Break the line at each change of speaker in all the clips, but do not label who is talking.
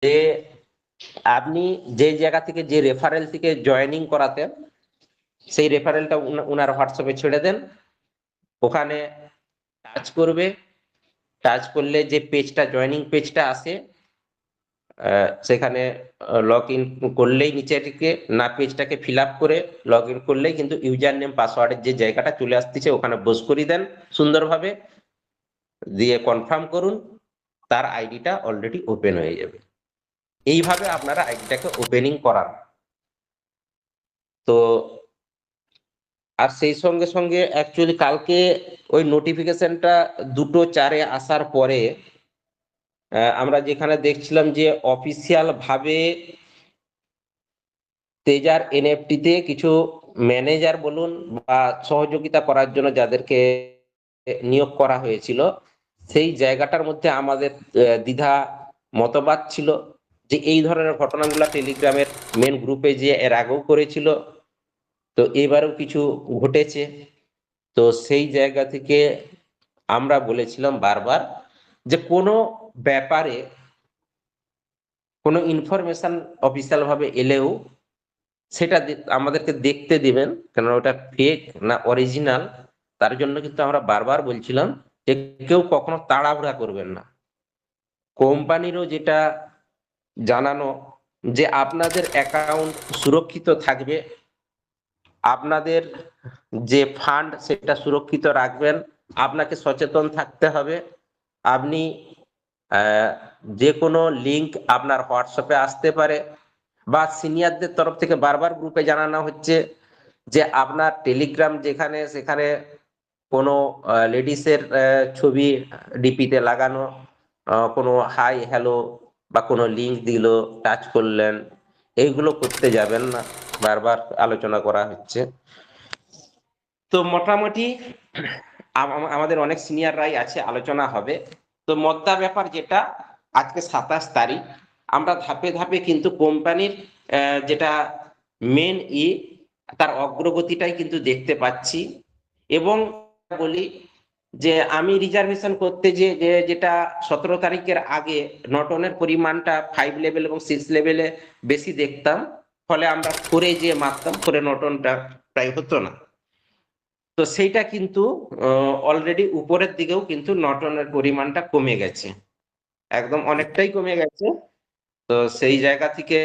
যে আপনি যে জায়গা থেকে যে রেফারেল থেকে জয়েনিং করাতেন সেই রেফারেলটা উনার হোয়াটসঅ্যাপে ছেড়ে দেন। ওখানে টাচ করবে, টাচ করলে যে পেজটা জয়েনিং পেজটা আসে সেখানে লগ ইন করলেই নিচে থেকে না পেজটাকে ফিল আপ করে লগ ইন করলেই কিন্তু ইউজার নেম পাসওয়ার্ডের যে জায়গাটা চলে আসতেছে ওখানে বস করে দেন সুন্দরভাবে, দিয়ে কনফার্ম করুন, তার আইডিটা অলরেডি ওপেন হয়ে যাবে। এইভাবে আপনারা আইডিটাকে ওপেনিং করান। তো আর সেই সঙ্গে সঙ্গে অ্যাকচুয়ালি কালকে ওই নোটিফিকেশনটা 2:04 আসার পরে আমরা যেখানে দেখছিলাম যে অফিসিয়াল ভাবে তেজার এনএফটিতে কিছু ম্যানেজার বলুন বা সহযোগিতা করার জন্য যাদেরকে নিয়োগ করা হয়েছিল, সেই জায়গাটার মধ্যে আমাদের দ্বিধা মতবাদ ছিল যে এই ধরনের ঘটনাগুলো টেলিগ্রামের মেন গ্রুপে যে এর আগেও করেছিল, তো এবারেও কিছু ঘটেছে। তো সেই জায়গা থেকে আমরা বলেছিলাম বারবার যে কোনো ব্যাপারে কোনো ইনফরমেশন অফিসিয়াল ভাবে এলেও সেটা আমাদেরকে দেখতে দিবেন, কেন ওটা ফেক না অরিজিনাল। তার জন্য কিন্তু আমরা বারবার বলছিলাম যে কেউ কখনো তাড়াহুড়া করবেন না। কোম্পানিরও যেটা জানানো যে আপনাদের অ্যাকাউন্ট সুরক্ষিত থাকবে, আপনাদের যে ফান্ড সেটা সুরক্ষিত রাখবেন, আপনাকে সচেতন থাকতে হবে। আপনি যে কোনো লিংক আপনার হোয়াটসঅ্যাপে আসতে পারে, বা সিনিয়রদের তরফ থেকে বারবার গ্রুপে জানানো হচ্ছে যে আপনার টেলিগ্রাম যেখানে সেখানে কোনো লেডিসের ছবি ডিপিতে লাগানো, কোনো হাই হ্যালো বা কোনো লিংক দিল, টাচ করলেন, এইগুলো করতে যাবেন না, বারবার আলোচনা করা হচ্ছে। তো মোটামুটি আমাদের অনেক সিনিয়ররাই আছে, আলোচনা হবে। তো মদ্দা ব্যাপার যেটা, আজকে 27 তারিখ, আমরা ধাপে ধাপে কিন্তু কোম্পানির যেটা মেন তার অগ্রগতিটাই কিন্তু দেখতে পাচ্ছি। এবং বলি যে আমি রিজার্ভেশন করতে যে যেটা 17 তারিখের আগে নটনের পরিমাণটা 5 লেভেল এবং 6 লেভেলে বেশি দেখতাম, ফলে আমরা 4-এ যে মারতাম, 4-এ নটনটা প্রায় হতো না। তো সেইটা কিন্তু অলরেডি উপরের দিকেও কিন্তু নটনের পরিমাণটা কমে গেছে, একদম অনেকটাই কমে গেছে। তো সেই জায়গা থেকে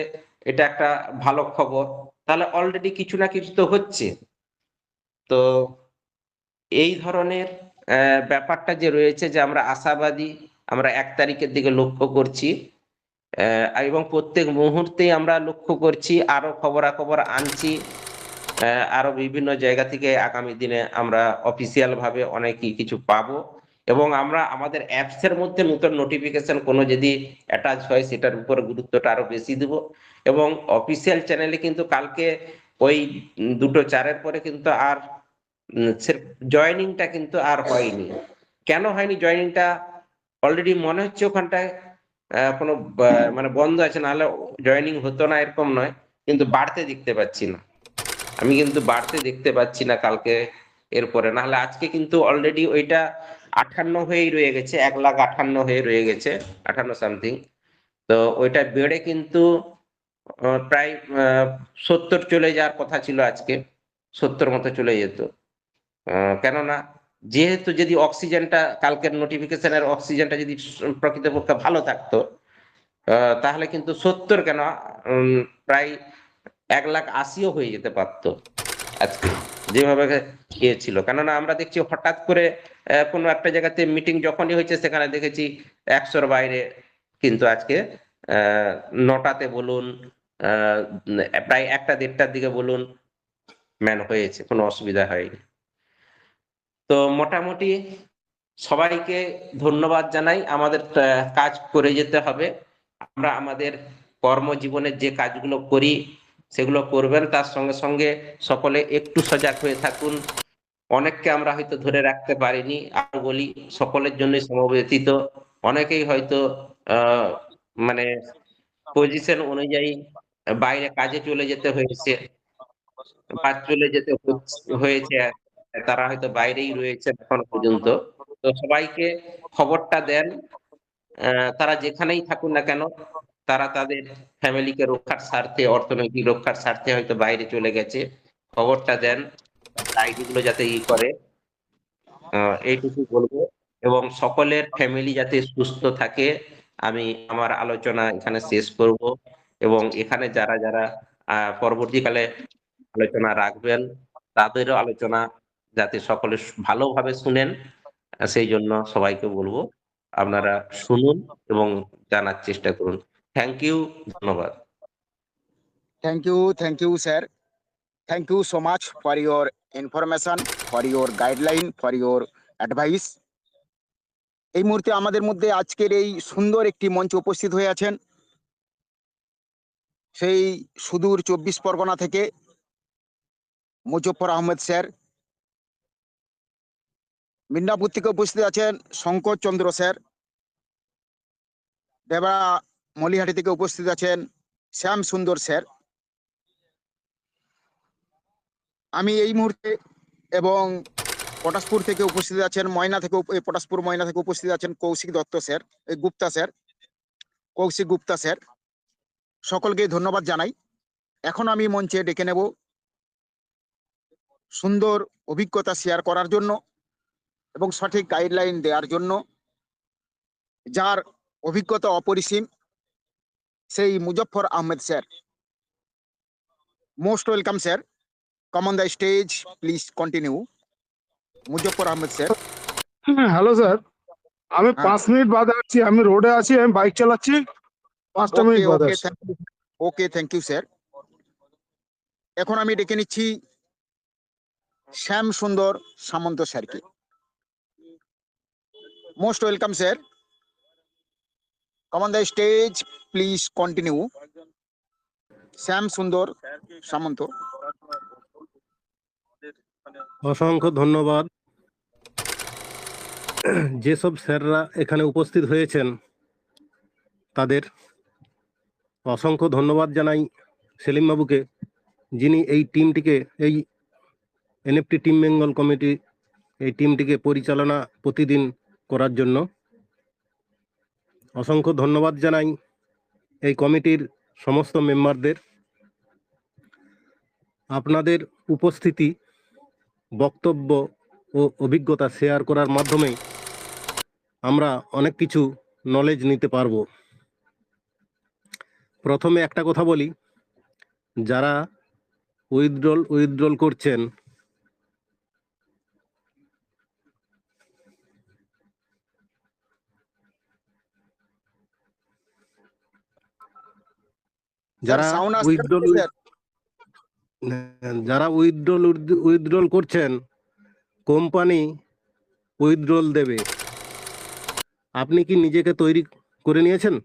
এটা একটা ভালো খবর। তাহলে অলরেডি কিছু না কিছু তো হচ্ছে। তো এই ধরনের ব্যাপারটা যে রয়েছে, যে আমরা আশাবাদী, আমরা 1 তারিখের দিকে লক্ষ্য করছি, এবং প্রত্যেক মুহূর্তেই আমরা লক্ষ্য করছি, আরো খবরাখবর আনছি। আরো বিভিন্ন জায়গা থেকে আগামী দিনে আমরা অফিসিয়াল ভাবে অনেকই কিছু পাবো। এবং আমরা আমাদের অ্যাপস এর মধ্যে নতুন নোটিফিকেশন কোনো যদি অ্যাটাচ হয় সেটার উপর গুরুত্বটা আরো বেশি দেব। এবং অফিসিয়াল চ্যানেলে কিন্তু কালকে ওই 2:04 পরে কিন্তু আর জয়নিংটা কিন্তু আর হয়নি। কেন হয়নি জয়নিংটা? অলরেডি মনে হচ্ছে ওখানটায় কোনো মানে বন্ধ আছে, নাহলে জয়নিং হতো না এরকম নয়, কিন্তু বাড়তে দেখতে পাচ্ছি না। আমি কিন্তু বাড়তে দেখতে পাচ্ছি না কালকে এরপরে, নাহলে আজকে কিন্তু অলরেডি ওইটা 58 হয়েই রয়ে গেছে, 1,58,000 হয়ে রয়ে গেছে, 58 সামথিং। তো ওইটা বেড়ে কিন্তু প্রায় 70 চলে যাওয়ার কথা ছিল, আজকে 70 মতো চলে যেত। কেননা যেহেতু যদি অক্সিজেনটা কালকের নোটিফিকেশনের অক্সিজেনটা যদি প্রকৃতপক্ষে ভালো থাকতো, তাহলে কিন্তু 70 কেন, প্রায় 1,80,000 হয়ে যেতে পারতো আজকে, যেভাবে ইয়ে ছিল। কেননা আমরা দেখছি হঠাৎ করে কোনো একটা জায়গাতে মিটিং যখনই হয়েছে সেখানে দেখেছি 100-র বাইরে, কিন্তু আজকে 9টাতে বলুন, আহ, প্রায় 1টা-1:30টার দিকে বলুন, ম্যান হয়েছে, কোনো অসুবিধা হয়নি। তো মোটামুটি সবাইকে ধন্যবাদ জানাই। আমাদের কাজ করে যেতে হবে। আমরা আমাদের কর্মজীবনের যে কাজগুলো করি সেগুলো করবেন, তার সঙ্গে সঙ্গে সকলে একটু সজাগ হয়ে থাকুন। অনেককে আমরা হয়তো ধরে রাখতে পারিনি, আর বলি সকলের জন্য সমবেতিত। অনেকেই হয়তো আহ মানে পজিশন অনুযায়ী বাইরে কাজে চলে যেতে হয়েছে, বা চলে যেতে হয়েছে, তারা হয়তো বাইরেই রয়েছে এখন পর্যন্ত। তো সবাইকে খবরটা দেন, তারা যেখানেই থাকুন না কেন, তারা তাদের ফ্যামিলিকে রক্ষার স্বার্থে, অর্থনৈতিক রক্ষার স্বার্থে হয়তো বাইরে চলে গেছে, খবরটা দেন, আইডি গুলো যাতে করে। এইটুকু বলবো, এবং সকলের ফ্যামিলি যাতে সুস্থ থাকে। আমি আমার আলোচনা এখানে শেষ করব, এবং এখানে যারা যারা পরবর্তীকালে আলোচনা রাখবেন, তাদেরও আলোচনা যাতে সকলে ভালোভাবে শুনেন, সেই জন্য সবাইকে বলবো আপনারা শুনুন এবং জানার চেষ্টা করুন। থ্যাংক ইউ, ধন্যবাদ।
Thank you, sir. Thank you so much for your information, for your guideline, for your advice. এই মুহূর্তে আমাদের মধ্যে আজকের এই সুন্দর একটি মঞ্চে উপস্থিত হয়ে আছেন সেই সুদূর 24 পরগনা থেকে মুজফ্ফর আহমেদ স্যার। মিদনাপুর থেকে উপস্থিত আছেন শঙ্কর চন্দ্র স্যার। দেবা মলিহাটি থেকে উপস্থিত আছেন শ্যাম সুন্দর স্যার। আমি এই মুহূর্তে এবং পটাশপুর থেকে উপস্থিত আছেন পটাশপুর ময়না থেকে উপস্থিত আছেন Kaushik Dutta sir, Gupta sir, Kaushik Gupta sir. সকলকে ধন্যবাদ জানাই। এখন আমি মঞ্চে ডেকে নেব সুন্দর অভিজ্ঞতা শেয়ার করার জন্য এবং সঠিক গাইডলাইন দেওয়ার জন্য, যার অভিজ্ঞতা অপরিসীম, সেই Muzaffar Ahmed sir. Most welcome sir, come on the stage, please continue. Muzaffar Ahmed sir.
Hello sir, আমি
হ্যাঁ।
5 মিনিট বাদে আছি, আমি রোডে আছি, আমি বাইক চালাচ্ছি, 5টা মিনিট বাদে আসছি।
Okay, thank you sir. এখন আমি ডেকে নিচ্ছি শ্যাম সুন্দর সামন্ত স্যারকে। Most welcome sir, come on the stage, please continue. Shyam Sundar Samanta.
অসংখ্য ধন্যবাদ। যেসব স্যাররা এখানে উপস্থিত হয়েছেন তাদের অসংখ্য ধন্যবাদ জানাই সেলিম বাবুকে, যিনি এই টিমটিকে, এই এনএফটি টিম বেঙ্গল কমিটি, এই টিমটিকে পরিচালনা প্রতিদিন করার জন্য। অসংখ্য ধন্যবাদ জানাই এই কমিটির সমস্ত মেম্বারদের। আপনাদের উপস্থিতি, বক্তব্য ও অভিজ্ঞতা শেয়ার করার মাধ্যমে আমরা অনেক কিছু নলেজ নিতে পারবো। প্রথমে একটা কথা বলি, যারা উইথড্রল করছেন, যারা উইথড্রল করছেন, কোম্পানি উইথড্রল দেবে। আপনি কি নিজেকে তৈরি করে নিয়েছেন?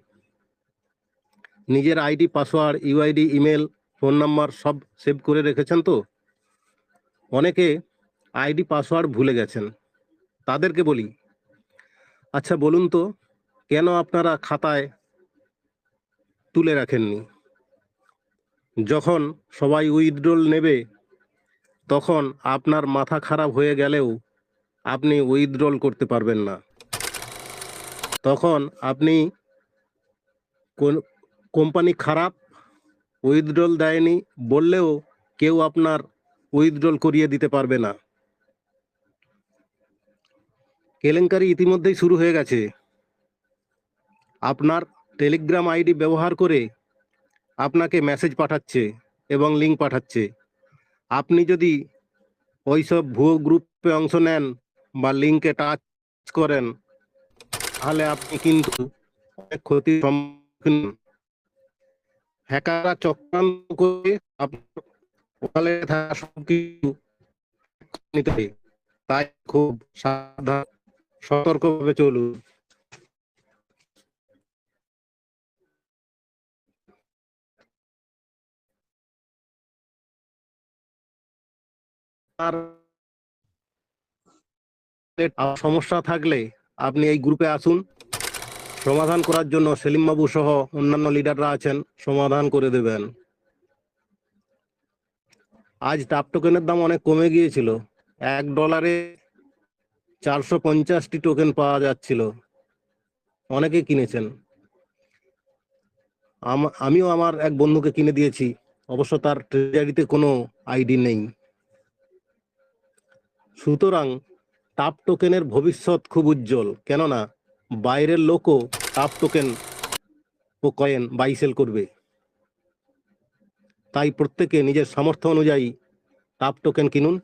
নিজের ID, password, UID, email, phone number সব সেভ করে রেখেছেন তো? অনেকে আইডি পাসওয়ার্ড ভুলে গেছেন। তাদেরকে বলি, আচ্ছা বলুন তো, কেন আপনারা খাতায় তুলে রাখেননি? যখন সবাই উইথড্রল নেবে, তখন আপনার মাথা খারাপ হয়ে গেলেও আপনি উইথড্রল করতে পারবেন না। তখন আপনি কোম্পানি খারাপ, উইথড্রল দেয়নি বললেও কেউ আপনার উইথড্রল করিয়ে দিতে পারবে না। কেলেঙ্কারি ইতিমধ্যেই শুরু হয়ে গেছে। আপনার টেলিগ্রাম আইডি ব্যবহার করে আপনাকে মেসেজ পাঠাচ্ছে এবং লিঙ্ক পাঠাচ্ছে। আপনি যদি ওইসব ভুয়ো গ্রুপে অংশ নেন বা লিঙ্কে টাচ করেন, তাহলে আপনি কিন্তু অনেক ক্ষতির সম্মুখীন। হ্যাকাররা চক্রান্ত করে আপনার ওয়ালে থাকা সবকিছু নিতে পারে। তাই খুব সাবধান, সতর্কভাবে চলুন। আর সমস্যা থাকলে আপনি এই গ্রুপে আসুন, সমাধান করার জন্য সেলিম বাবু সহ অন্যান্য লিডাররা আছেন, সমাধান করে দেবেন। আজ টাপ টোকেনের দাম অনেক কমে গিয়েছিল, $1 450টি টোকেন পাওয়া যাচ্ছিল, অনেকে কিনেছেন। আমিও আমার এক বন্ধুকে কিনে দিয়েছি, অবশ্য তার ট্রেজারিতে কোনো আইডি নেই। সুতরাং টাপ টোকেনের ভবিষ্যৎ খুব উজ্জ্বল, কেননা বাইরের লোকও টাপ টোকেন ও কয়েন বাই সেল করবে। তাই প্রত্যেকে নিজের সামর্থ্য অনুযায়ী টাপ টোকেন কিনুন,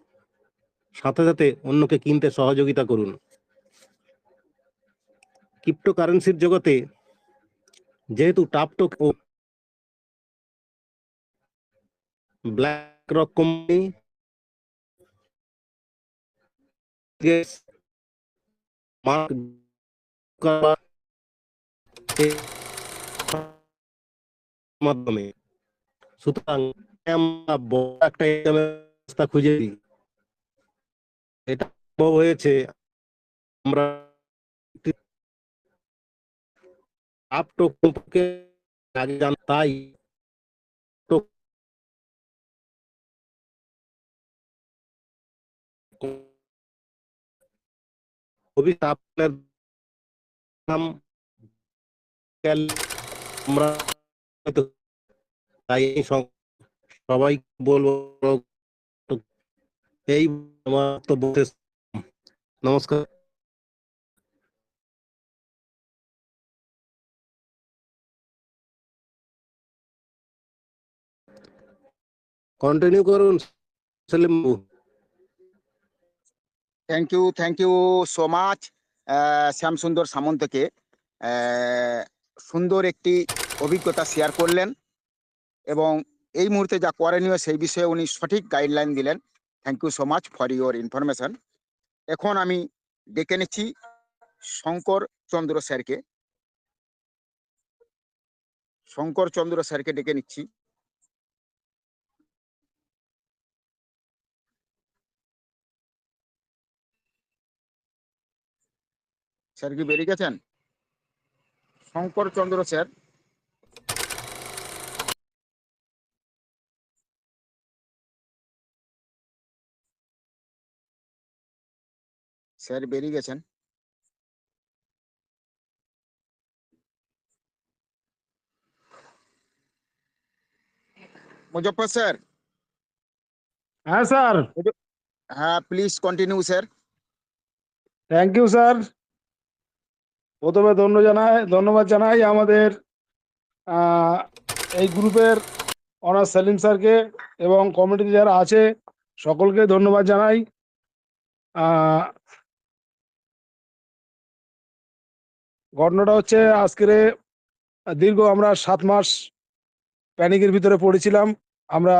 সাথে সাথে অন্যকে কিনতে সহযোগিতা করুন। ক্রিপ্টোকারেন্সির জগতে যেহেতু টাপ টোকেন ও BlackRock company, Gates, Mark Zuckerberg এর মাধ্যমে, সুতরাং আমরা বড় একটা ইনকামের রাস্তা খুঁজে দিই। এটা সম্ভব হয়েছে আমরা টাপ টোকেনকে আগে তাই ভবিষ্যৎ আপনার নাম আমরা হয়তো, তাই সবাই বলবো এই আমার তো বলতে। নমস্কার। কন্টিনিউ করুন সেলিম বাবু।
Thank you so much Shyamsundar সামন্তকে। সুন্দর একটি অভিজ্ঞতা শেয়ার করলেন এবং এই মুহূর্তে যা করণীয় সেই বিষয়ে উনি সঠিক গাইডলাইন দিলেন। Thank you so much for your information. এখন আমি ডেকে নিচ্ছি শঙ্কর চন্দ্র স্যারকে। শঙ্কর চন্দ্র স্যারকে ডেকে নিচ্ছি। স্যার কি বেরিয়ে গেছেন? শঙ্কর চন্দ্র স্যার, স্যার বেরিয়ে গেছেন। মুজফ্ফর স্যার।
হ্যাঁ স্যার,
হ্যাঁ, please continue sir.
Thank you sir. প্রথমে ধন্যবাদ জানাই আমাদের আহ, এই গ্রুপের অনার সেলিম স্যারকে এবং কমিটিতে যারা আছে সকলকে ধন্যবাদ জানাই। আহ, ঘটনাটা হচ্ছে আজকের দীর্ঘ আমরা 7 মাস প্যানিকের ভিতরে পড়েছিলাম। আমরা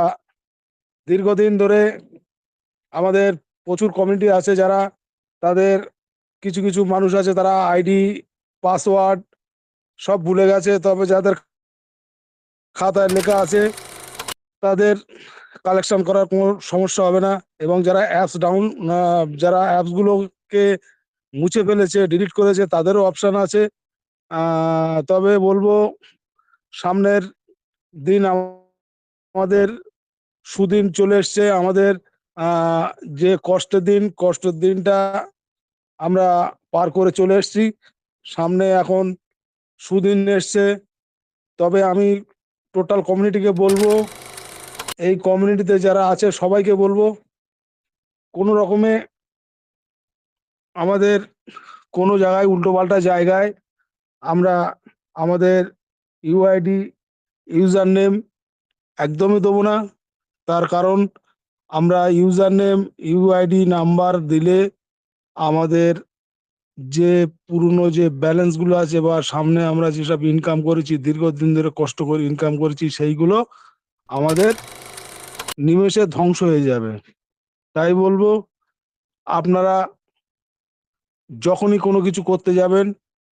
দীর্ঘদিন ধরে আমাদের প্রচুর কমিউনিটি আছে যারা, তাদের কিছু কিছু মানুষ আছে তারা আইডি পাসওয়ার্ড সব ভুলে গেছে, তবে যাদের খাতায় লেখা আছে তাদের কালেকশন করার কোনো সমস্যা হবে না। এবং যারা যারা অ্যাপসগুলোকে মুছে ফেলেছে, ডিলিট করেছে, তাদেরও অপশান আছে। তবে বলবো সামনের দিন আমাদের সুদিন চলে এসছে। আমাদের যে কষ্টের দিনটা আমরা পার করে চলে এসেছি, সামনে এখন সুদিন এসছে। তবে আমি টোটাল কমিউনিটিকে বলবো, এই কমিউনিটিতে যারা আছে সবাইকে বলবো, কোনো রকমে আমাদের কোনো জায়গায় উল্টোপাল্টা জায়গায় আমরা আমাদের ইউআইডি ইউজার নেম একদমই দেবো না। তার কারণ আমরা ইউজার নেম ইউআইডি নাম্বার দিলে আমাদের যে পুরনো যে ব্যালেন্সগুলো আছে বা সামনে আমরা যেসব ইনকাম করেছি, দীর্ঘদিন ধরে কষ্ট করে ইনকাম করেছি, সেইগুলো আমাদের নিমেষে ধ্বংস হয়ে যাবে। তাই বলবো আপনারা যখনই কোনো কিছু করতে যাবেন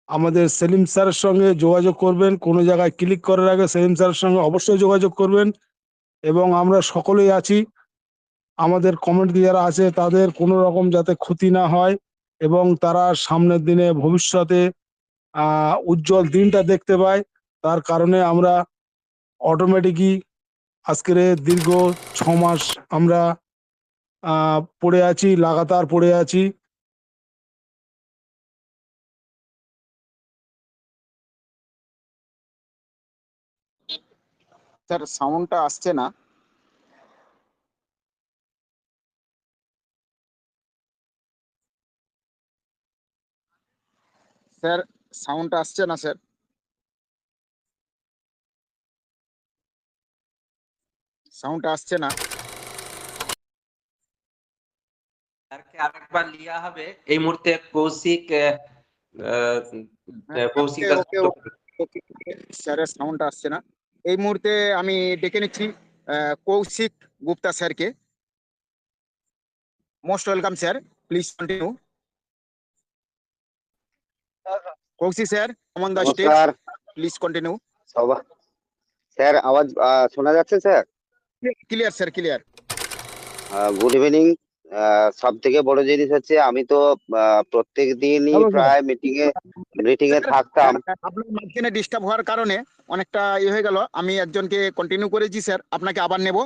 আমাদের সেলিম স্যারের সঙ্গে যোগাযোগ করবেন। কোনো জায়গায় ক্লিক করার আগে সেলিম স্যারের সঙ্গে অবশ্যই যোগাযোগ করবেন। এবং আমরা সকলেই আছি, আমাদের কমিউনিটি যারা আছে তাদের কোনো রকম যাতে ক্ষতি না হয় এবং তারা সামনের দিনে ভবিষ্যতে উজ্জ্বল দিনটা দেখতে পায়, তার কারণে আমরা অটোমেটিকই আজকের দীর্ঘ 6 মাস আমরা পড়ে আছি, লাগাতার পড়ে আছি।
স্যার সাউন্ডটা আসছে না। স্যার সাউন্ডটা আসছে না স্যার। সাউন্ডটা আসছে না।
স্যারকে আরেকবার লিয়া হবে এই মুহূর্তে কৌশিক কৌশিক
ওকে
দাস
ওকে ওকে, স্যারের সাউন্ডটা আসছে না। এই মুহূর্তে আমি ডেকে নিচ্ছি কৌশিক গুপ্তা স্যারকে। Most welcome sir, please continue. Kaushik sir on the stage,
নমস্কার
প্লিজ কন্টিনিউ।
সবাই। স্যার আওয়াজ শোনা যাচ্ছে sir?
Clear sir, clear.
Good evening. সব থেকে বড় জিনিস হচ্ছে আমি তো প্রত্যেক দিনই
হ্যালো স্যার।
প্রায় মিটিং এ থাকতাম।
আপনার মাঝখানে ডিস্টার্ব হওয়ার কারণে অনেকটা হয়ে গেল, আমি একজনকে কন্টিনিউ করেছি স্যার, আপনাকে আবার নেব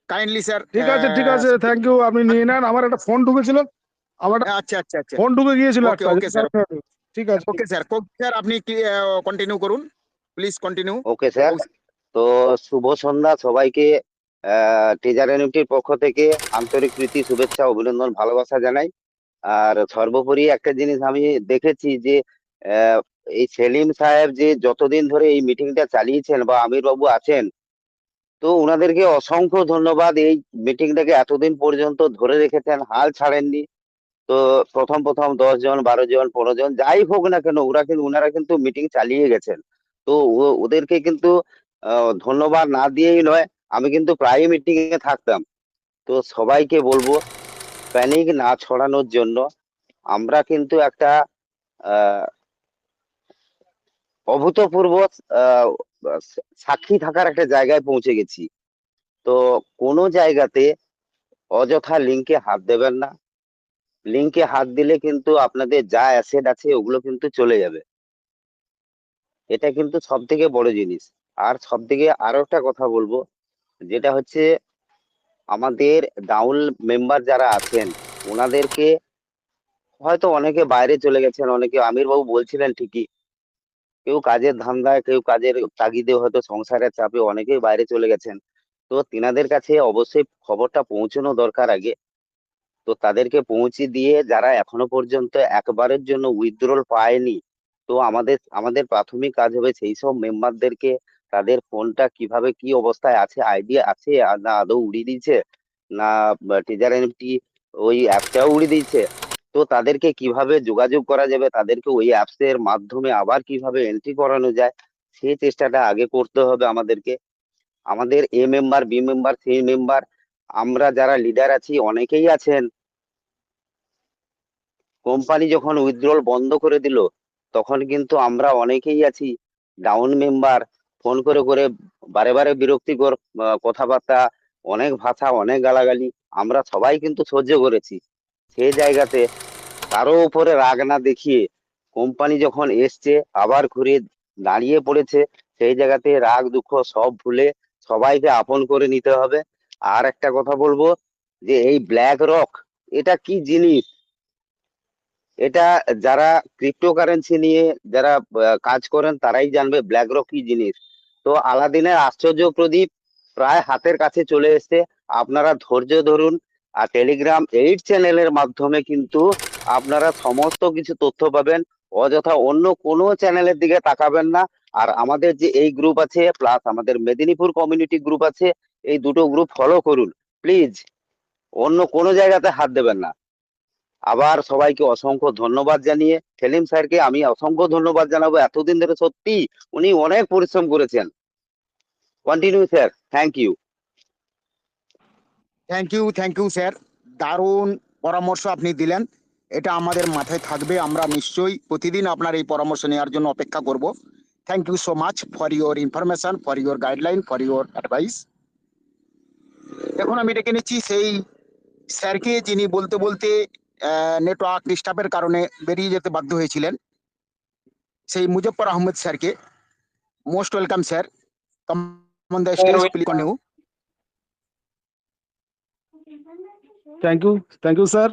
কাইন্ডলি স্যার।
ঠিক আছে, থ্যাংক ইউ, আপনি নিয়ে নেন। আমার একটা ফোন ঢুকেছিল, আমার
আচ্ছা আচ্ছা আচ্ছা,
ফোন ঢুকে গিয়েছিল
ওকে
একটা,
ওকে স্যার,
ঠিক আছে।
Okay sir. স্যার আপনি কন্টিনিউ করুন, প্লিজ কন্টিনিউ।
Okay sir. তো শুভ সন্ধ্যা সবাইকে। ট্রেজার এনএফটির পক্ষ থেকে আন্তরিক প্রীতি, শুভেচ্ছা, অভিনন্দন, ভালোবাসা জানাই। আর সর্বোপরি একটা জিনিস আমি দেখেছি যে আহ, এই সেলিম সাহেব যে যতদিন ধরে এই মিটিংটা চালিয়েছেন বা আমির বাবু আছেন, তো ওনাদেরকে অসংখ্য ধন্যবাদ। এই মিটিংটাকে এতদিন পর্যন্ত ধরে রেখেছেন, হাল ছাড়েননি। তো প্রথম প্রথম 10 জন, 12 জন, 15 জন যাই হোক না কেন, ওনারা কিন্তু মিটিং চালিয়ে গেছেন। তো ওদেরকে কিন্তু ধন্যবাদ না দিয়েই নয়, আমি কিন্তু প্রায় মিটিং এ থাকতাম। তো সবাইকে বলবো প্যানিক না ছড়ানোর জন্য। আমরা কিন্তু একটা আহ অভূতপূর্ব আহ সাক্ষী থাকার একটা জায়গায় পৌঁছে গেছি। তো কোনো জায়গাতে অযথা লিঙ্কে হাত দেবেন না। লিঙ্কে হাত দিলে কিন্তু আপনাদের যা অ্যাসেট আছে ওগুলো কিন্তু চলে যাবে। এটা কিন্তু সব থেকে বড় জিনিস। আর সব থেকে আরো একটা কথা বলবো, যেটা হচ্ছে আমাদের ডাউন মেম্বার যারা আছেন ওনাদেরকে, হয়তো অনেকে বাইরে চলে গেছেন, অনেকে আমির বাবু বলছিলেন ঠিকই, কেউ কাজের ধান্দায়, কেউ কাজের তাগিদে, হয়তো সংসারের চাপে অনেকেই বাইরে চলে গেছেন। তো তিনাদের কাছে অবশ্যই খবরটা পৌঁছানো দরকার আগে। তো তাদেরকে পৌঁছে দিয়ে যারা এখনো পর্যন্ত একবারের জন্য উইথড্রল পায়নি, তো আমাদের প্রাথমিক কাজ হবে সেই সব মেম্বারদেরকে তাদের ফোনটা কিভাবে কি অবস্থায় আছে, আইডিয়া আছে আর না আদৌ উড়িয়ে দিয়েছে, না টিজার এনএফটি ওই অ্যাপটাও উড়িয়ে দিয়েছে, তো তাদেরকে কিভাবে যোগাযোগ করা যাবে, তাদেরকে ওই অ্যাপস এর মাধ্যমে আবার কিভাবে এন্ট্রি করানো যায়, সেই চেষ্টাটা আগে করতে হবে আমাদেরকে। আমাদের A member, B member, C member, আমরা যারা লিডার আছি অনেকেই আছেন, কোম্পানি যখন উইথড্রল বন্ধ করে দিল তখন কিন্তু আমরা অনেকেই আছি ডাউন মেম্বার, ফোন করে করে বারে বারে বিরক্তিকর কথাবার্তা, অনেক ভাষা, অনেক গালাগালি আমরা সবাই কিন্তু সহ্য করেছি। সেই জায়গাতে কারো উপরে রাগ না দেখিয়ে কোম্পানি যখন এসছে আবার ঘুরে দাঁড়িয়ে পড়েছে, সেই জায়গাতে রাগ দুঃখ সব ভুলে সবাইকে আপন করে নিতে হবে। আর একটা কথা বলবো, যে এই ব্ল্যাক রক এটা কি জিনিস, এটা যারা ক্রিপ্টোকারেন্সি নিয়ে যারা কাজ করেন তারাই জানবে ব্ল্যাক রক কি জিনিস। তো আলাদিনের আশ্চর্য প্রদীপ প্রায় হাতের কাছে চলে এসেছে, আপনারা ধৈর্য ধরুন। আর টেলিগ্রাম 8 চ্যানেলের মাধ্যমে কিন্তু আপনারা সমস্ত কিছু তথ্য পাবেন, অযথা অন্য কোনো চ্যানেলের দিকে তাকাবেন না। আর আমাদের যে এই গ্রুপ আছে প্লাস আমাদের মেদিনীপুর কমিউনিটি গ্রুপ আছে, এই দুটো গ্রুপ ফলো করুন প্লিজ, অন্য কোনো জায়গাতে হাত দেবেন না। আবার সবাইকে অসংখ্য ধন্যবাদ জানিয়ে, সেলিম স্যারকে আমি অসংখ্য ধন্যবাদ জানাবো, এতদিন ধরে সত্যি উনি অনেক পরিশ্রম করেছেন। Continue sir, thank you.
Thank you sir, দারুণ পরামর্শ আপনি দিলেন। এটা আমাদের মাথায় থাকবে, আমরা নিশ্চয়ই প্রতিদিন আপনার এই পরামর্শ নেওয়ার জন্য অপেক্ষা করব। Thank you so much for your information, for your guideline, for your advice. এখন আমি ডেকে নিচ্ছি সেই স্যারকে যিনি বলতে বলতে নেটওয়ার্ক ডিস্টার্বের কারণে বেরিয়ে যেতে বাধ্য হয়েছিলেন, সেই মুজফ্ফর আহমেদ স্যারকে। Most welcome sir, come on the stage, please continue.
Thank you sir,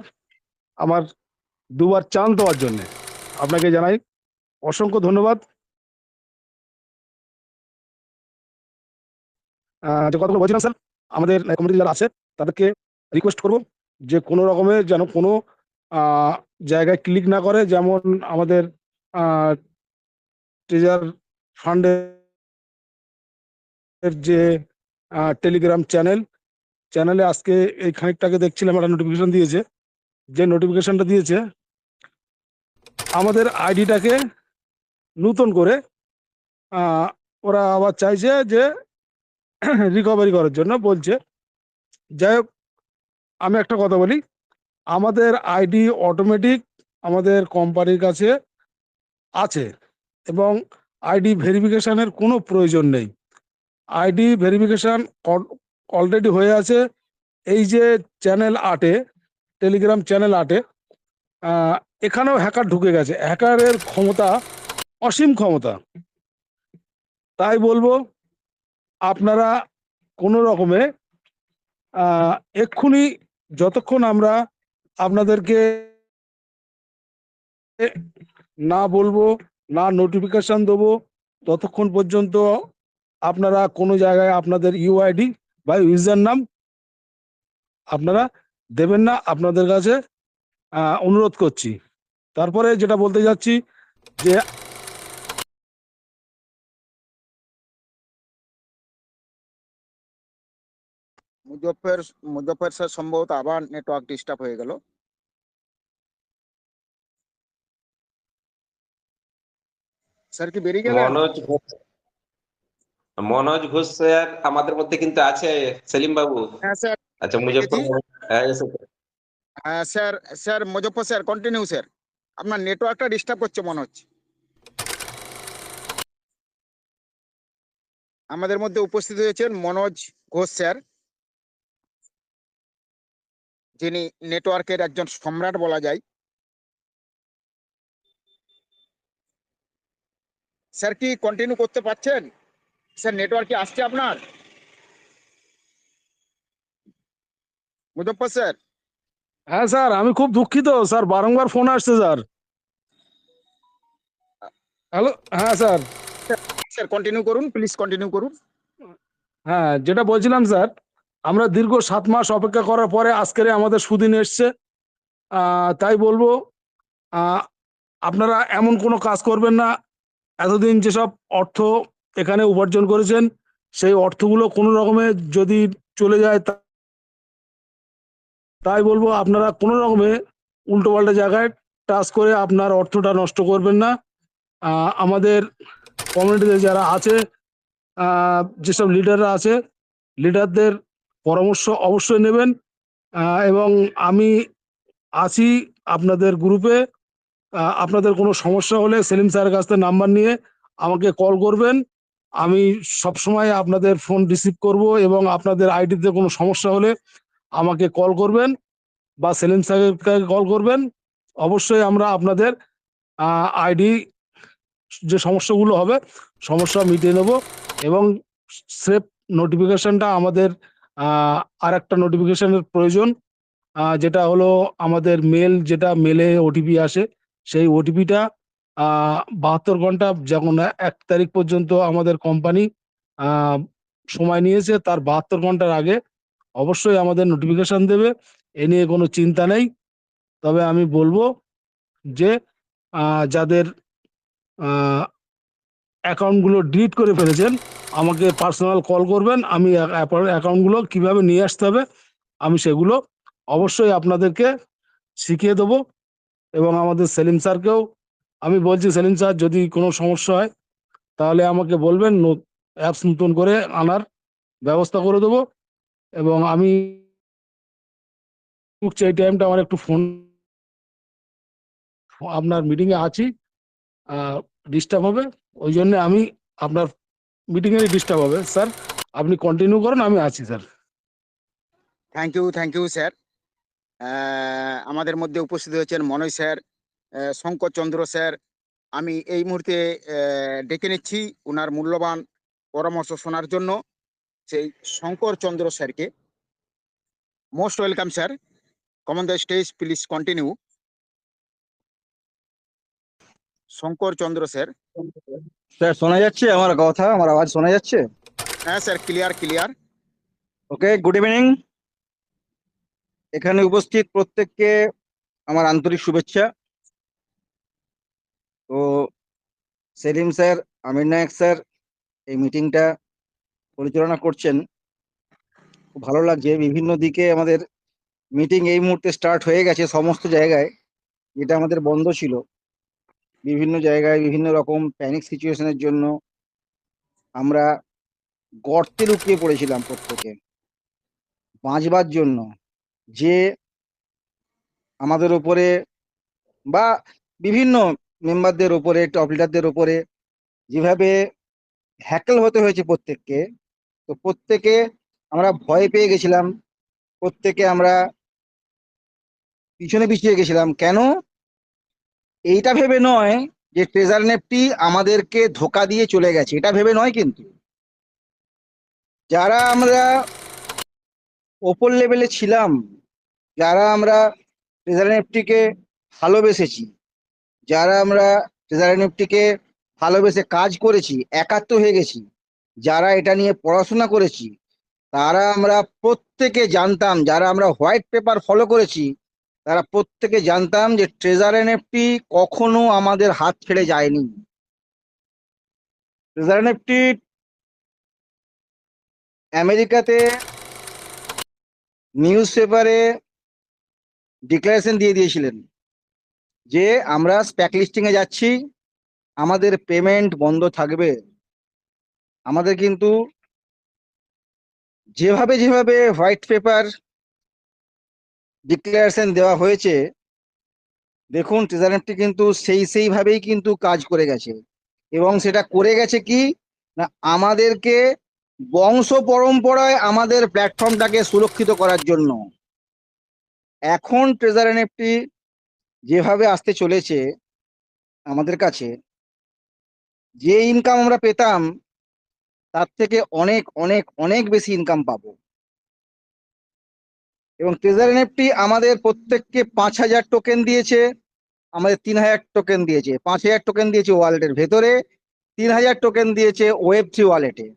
আমার দুবার চান্স দেওয়ার জন্য আপনাকে জানাই অসংখ্য ধন্যবাদ। যে কথাগুলো বলছিলাম স্যার, আমাদের কমিটি যারা আছে তাদেরকে রিকোয়েস্ট করব যে কোনো রকমের যেন কোনো জায়গায় ক্লিক না করে, যেমন আমাদের ট্রেজার ফান্ডের যে টেলিগ্রাম চ্যানেলে আজকে এই খানিকটাকে দেখছিলাম একটা নোটিফিকেশন দিয়েছে, যে নোটিফিকেশনটা দিয়েছে আমাদের আইডিটাকে নতুন করে ওরা আবার চাইছে যে রিকভারি করার জন্য বলছে। যাই হোক, আমি একটা কথা বলি, আমাদের আইডি অটোমেটিক আমাদের কোম্পানির কাছে আছে এবং আইডি ভেরিফিকেশনের কোনো প্রয়োজন নেই। আইডি ভেরিফিকেশন অলরেডি হয়ে আছে। এই যে চ্যানেল 8-এ, টেলিগ্রাম চ্যানেল 8-এ এখানেও হ্যাকার ঢুকে গেছে। হ্যাকারের ক্ষমতা অসীম ক্ষমতা। তাই বলবো আপনারা কোনো রকমে এক্ষুনি, যতক্ষণ আমরা আপনাদেরকে না বলবো, না নোটিফিকেশন দেবো, ততক্ষণ পর্যন্ত আপনারা কোনো জায়গায় আপনাদের ইউআইডি বা ইউজার নাম আপনারা দেবেন না, আপনাদের কাছে অনুরোধ করছি। তারপরে যেটা বলতে যাচ্ছি যে
মুজফ্ফর স্যার সম্ভবত আবার নেটওয়ার্ক ডিস্টার্ব হয়ে গেল। স্যার কি বেরিয়ে গেলেন?
মনোজ ঘোষ স্যার আমাদের মধ্যে কিন্তু আছে, সেলিম বাবু।
হ্যাঁ স্যার,
আচ্ছা,
দেখেছি।
হ্যাঁ, এসেছে।
হ্যাঁ sir, sir Muzaffar sir continue sir, আপনার নেটওয়ার্কটা ডিস্টার্ব করছে মনে হচ্ছে। আমাদের মধ্যে উপস্থিত হয়েছেন মনোজ ঘোষ স্যার, যিনি নেটওয়ার্কের একজন সম্রাট বলা যায়। স্যার কি কন্টিনিউ করতে পারছেন? স্যার নেটওয়ার্ক কি আসছে আপনার? মুজফ্ফর স্যার,
হ্যাঁ স্যার, আমি খুব দুঃখিত স্যার, বারংবার ফোন আসছে স্যার। হ্যালো, হ্যাঁ স্যার।
স্যার কন্টিনিউ করুন, প্লিজ কন্টিনিউ করুন।
হ্যাঁ, যেটা বলছিলাম স্যার, আমরা দীর্ঘ 7 মাস অপেক্ষা করার পরে আজকের আমাদের সুদিন এসছে। তাই বলবো আপনারা এমন কোনো কাজ করবেন না। এতদিন যেসব অর্থ এখানে উপার্জন করেছেন, সেই অর্থগুলো কোনো রকমে যদি চলে যায়, তাই বলবো আপনারা কোনো রকমে উল্টোপাল্টা জায়গায় টাচ করে আপনার অর্থটা নষ্ট করবেন না। আমাদের কমিউনিটিতে যারা আছে, যেসব লিডাররা আছে, লিডারদের পরামর্শ অবশ্যই নেবেন। এবং আমি আছি আপনাদের গ্রুপে। আপনাদের কোনো সমস্যা হলে সেলিম স্যারের কাছ থেকে নাম্বার নিয়ে আমাকে কল করবেন। আমি সবসময় আপনাদের ফোন রিসিভ করব এবং আপনাদের আইডিতে কোনো সমস্যা হলে আমাকে কল করবেন বা সেলিম স্যারকে কল করবেন। অবশ্যই আমরা আপনাদের আইডি যে সমস্যাগুলো হবে সমস্যা মিটিয়ে নেব। এবং সেফ নোটিফিকেশনটা আমাদের আর একটা নোটিফিকেশনের প্রয়োজন, যেটা হলো আমাদের যেটা মেলে ওটিপি আসে, সেই ওটিপিটা 72 ঘন্টা, যখন 1 তারিখ পর্যন্ত আমাদের কোম্পানি সময় নিয়েছে, তার 72 ঘন্টার আগে অবশ্যই আমাদের নোটিফিকেশন দেবে। এ নিয়ে কোনো চিন্তা নেই। তবে আমি বলবো যে যাদের অ্যাকাউন্টগুলো ডিলিট করে ফেলেছেন, আমাকে পার্সোনাল কল করবেন। আমি অ্যাকাউন্টগুলো কিভাবে নিয়ে আসতে হবে আমি সেগুলো অবশ্যই আপনাদেরকে শিখিয়ে দেবো। এবং আমাদের সেলিম স্যারকেও আমি বলছি, সেলিম স্যার যদি কোনো সমস্যা হয় তাহলে আমাকে বলবেন, অ্যাপস নতুন করে আনার ব্যবস্থা করে দেবো। এবং আমি এই টাইমটা আমার একটু ফোন, আপনার মিটিংয়ে আছি, ডিস্টার্ব হবে, ওই জন্য আমি আপনার মিটিংয়ে ডিস্টার্ব হবে। স্যার আপনি কন্টিনিউ করুন, আমি আছি স্যার।
Thank you sir. আমাদের মধ্যে উপস্থিত হয়েছেন মনোজ স্যার, শঙ্কর চন্দ্র স্যার। আমি এই মুহূর্তে ডেকে নিচ্ছি ওনার মূল্যবান পরামর্শ শোনার জন্য সেই শঙ্কর চন্দ্র স্যারকে। Most welcome sir, com on the stage, please continue. Shankar Chandra sir.
Sir শোনা যাচ্ছে আমার কথা? আমার আওয়াজ শোনা যাচ্ছে?
হ্যাঁ স্যার, ক্লিয়ার ক্লিয়ার।
ওকে, গুড ইভিনিং। এখানে উপস্থিত প্রত্যেককে আমার আন্তরিক শুভেচ্ছা। তো সেলিম স্যার, আমির নায়েক স্যার এই মিটিংটা পরিচালনা করছেন, খুব ভালো লাগছে। বিভিন্ন দিকে আমাদের মিটিং এই মুহূর্তে স্টার্ট হয়ে গেছে সমস্ত জায়গায়, যেটা আমাদের বন্ধ ছিল। বিভিন্ন জায়গায় বিভিন্ন রকম প্যানিক সিচুয়েশনের জন্য আমরা গর্তে লুকিয়ে পড়েছিলাম প্রত্যেকে, বাঁচবার জন্য। যে আমাদের উপরে বা বিভিন্ন মেম্বারদের উপরে, টপ লিডারদের উপরে যেভাবে হ্যাকেল হতে হয়েছে প্রত্যেককে, তো প্রত্যেকে আমরা ভয় পেয়ে গেছিলাম, প্রত্যেকে আমরা পিছনে পিছিয়ে গেছিলাম। কেন? এইটা ভেবে নয় যে ট্রেজার নেফটি আমাদেরকে ধোকা দিয়ে চলে গেছে, এটা ভেবে নয়। কিন্তু যারা আমরা ওপর লেভেলে ছিলাম, যারা আমরা ট্রেজার নেফটিকে ভালোবেসেছি, যারা আমরা ট্রেজার নেফটিকে ভালোবেসে কাজ করেছি, একাত্ম হয়ে গেছি, যারা এটা নিয়ে পড়াশোনা করেছি, তারা আমরা প্রত্যেকে জানতাম, যারা আমরা হোয়াইট পেপার ফলো করেছি, তারা প্রত্যেকে জানতাম যে ট্রেজার এনএফটি কখনো আমাদের হাত ছেড়ে যায়নি। ট্রেজার এনএফটি আমেরিকাতে নিউজ পেপারে ডিক্লারেশন দিয়ে দিয়েছিলেন যে আমরা স্প্যাক লিস্টিং এ যাচ্ছি, আমাদের পেমেন্ট বন্ধ থাকবে। আমাদের কিন্তু যেভাবে যেভাবে হোয়াইট পেপার ডিক্লারেশন দেওয়া হয়েছে, দেখুন ট্রেজার নেফটি কিন্তু সেইভাবেই কিন্তু কাজ করে গেছে। এবং সেটা করে গেছে কি না, আমাদেরকে বংশ পরম্পরায় আমাদের প্ল্যাটফর্মটাকে সুরক্ষিত করার জন্য। এখন ট্রেজার নেফটি যেভাবে আসতে চলেছে আমাদের কাছে, যে ইনকাম আমরা পেতাম তার থেকে অনেক অনেক অনেক বেশি ইনকাম পাবো। এবং ট্রেজার নেফটি আমাদের প্রত্যেককে 5,000 টোকেন দিয়েছে, আমাদের 3,000 টোকেন দিয়েছে। 5,000 টোকেন দিয়েছে ওয়ালেটের ভেতরে, 3,000 টোকেন দিয়েছে Web3 ওয়ালেটে।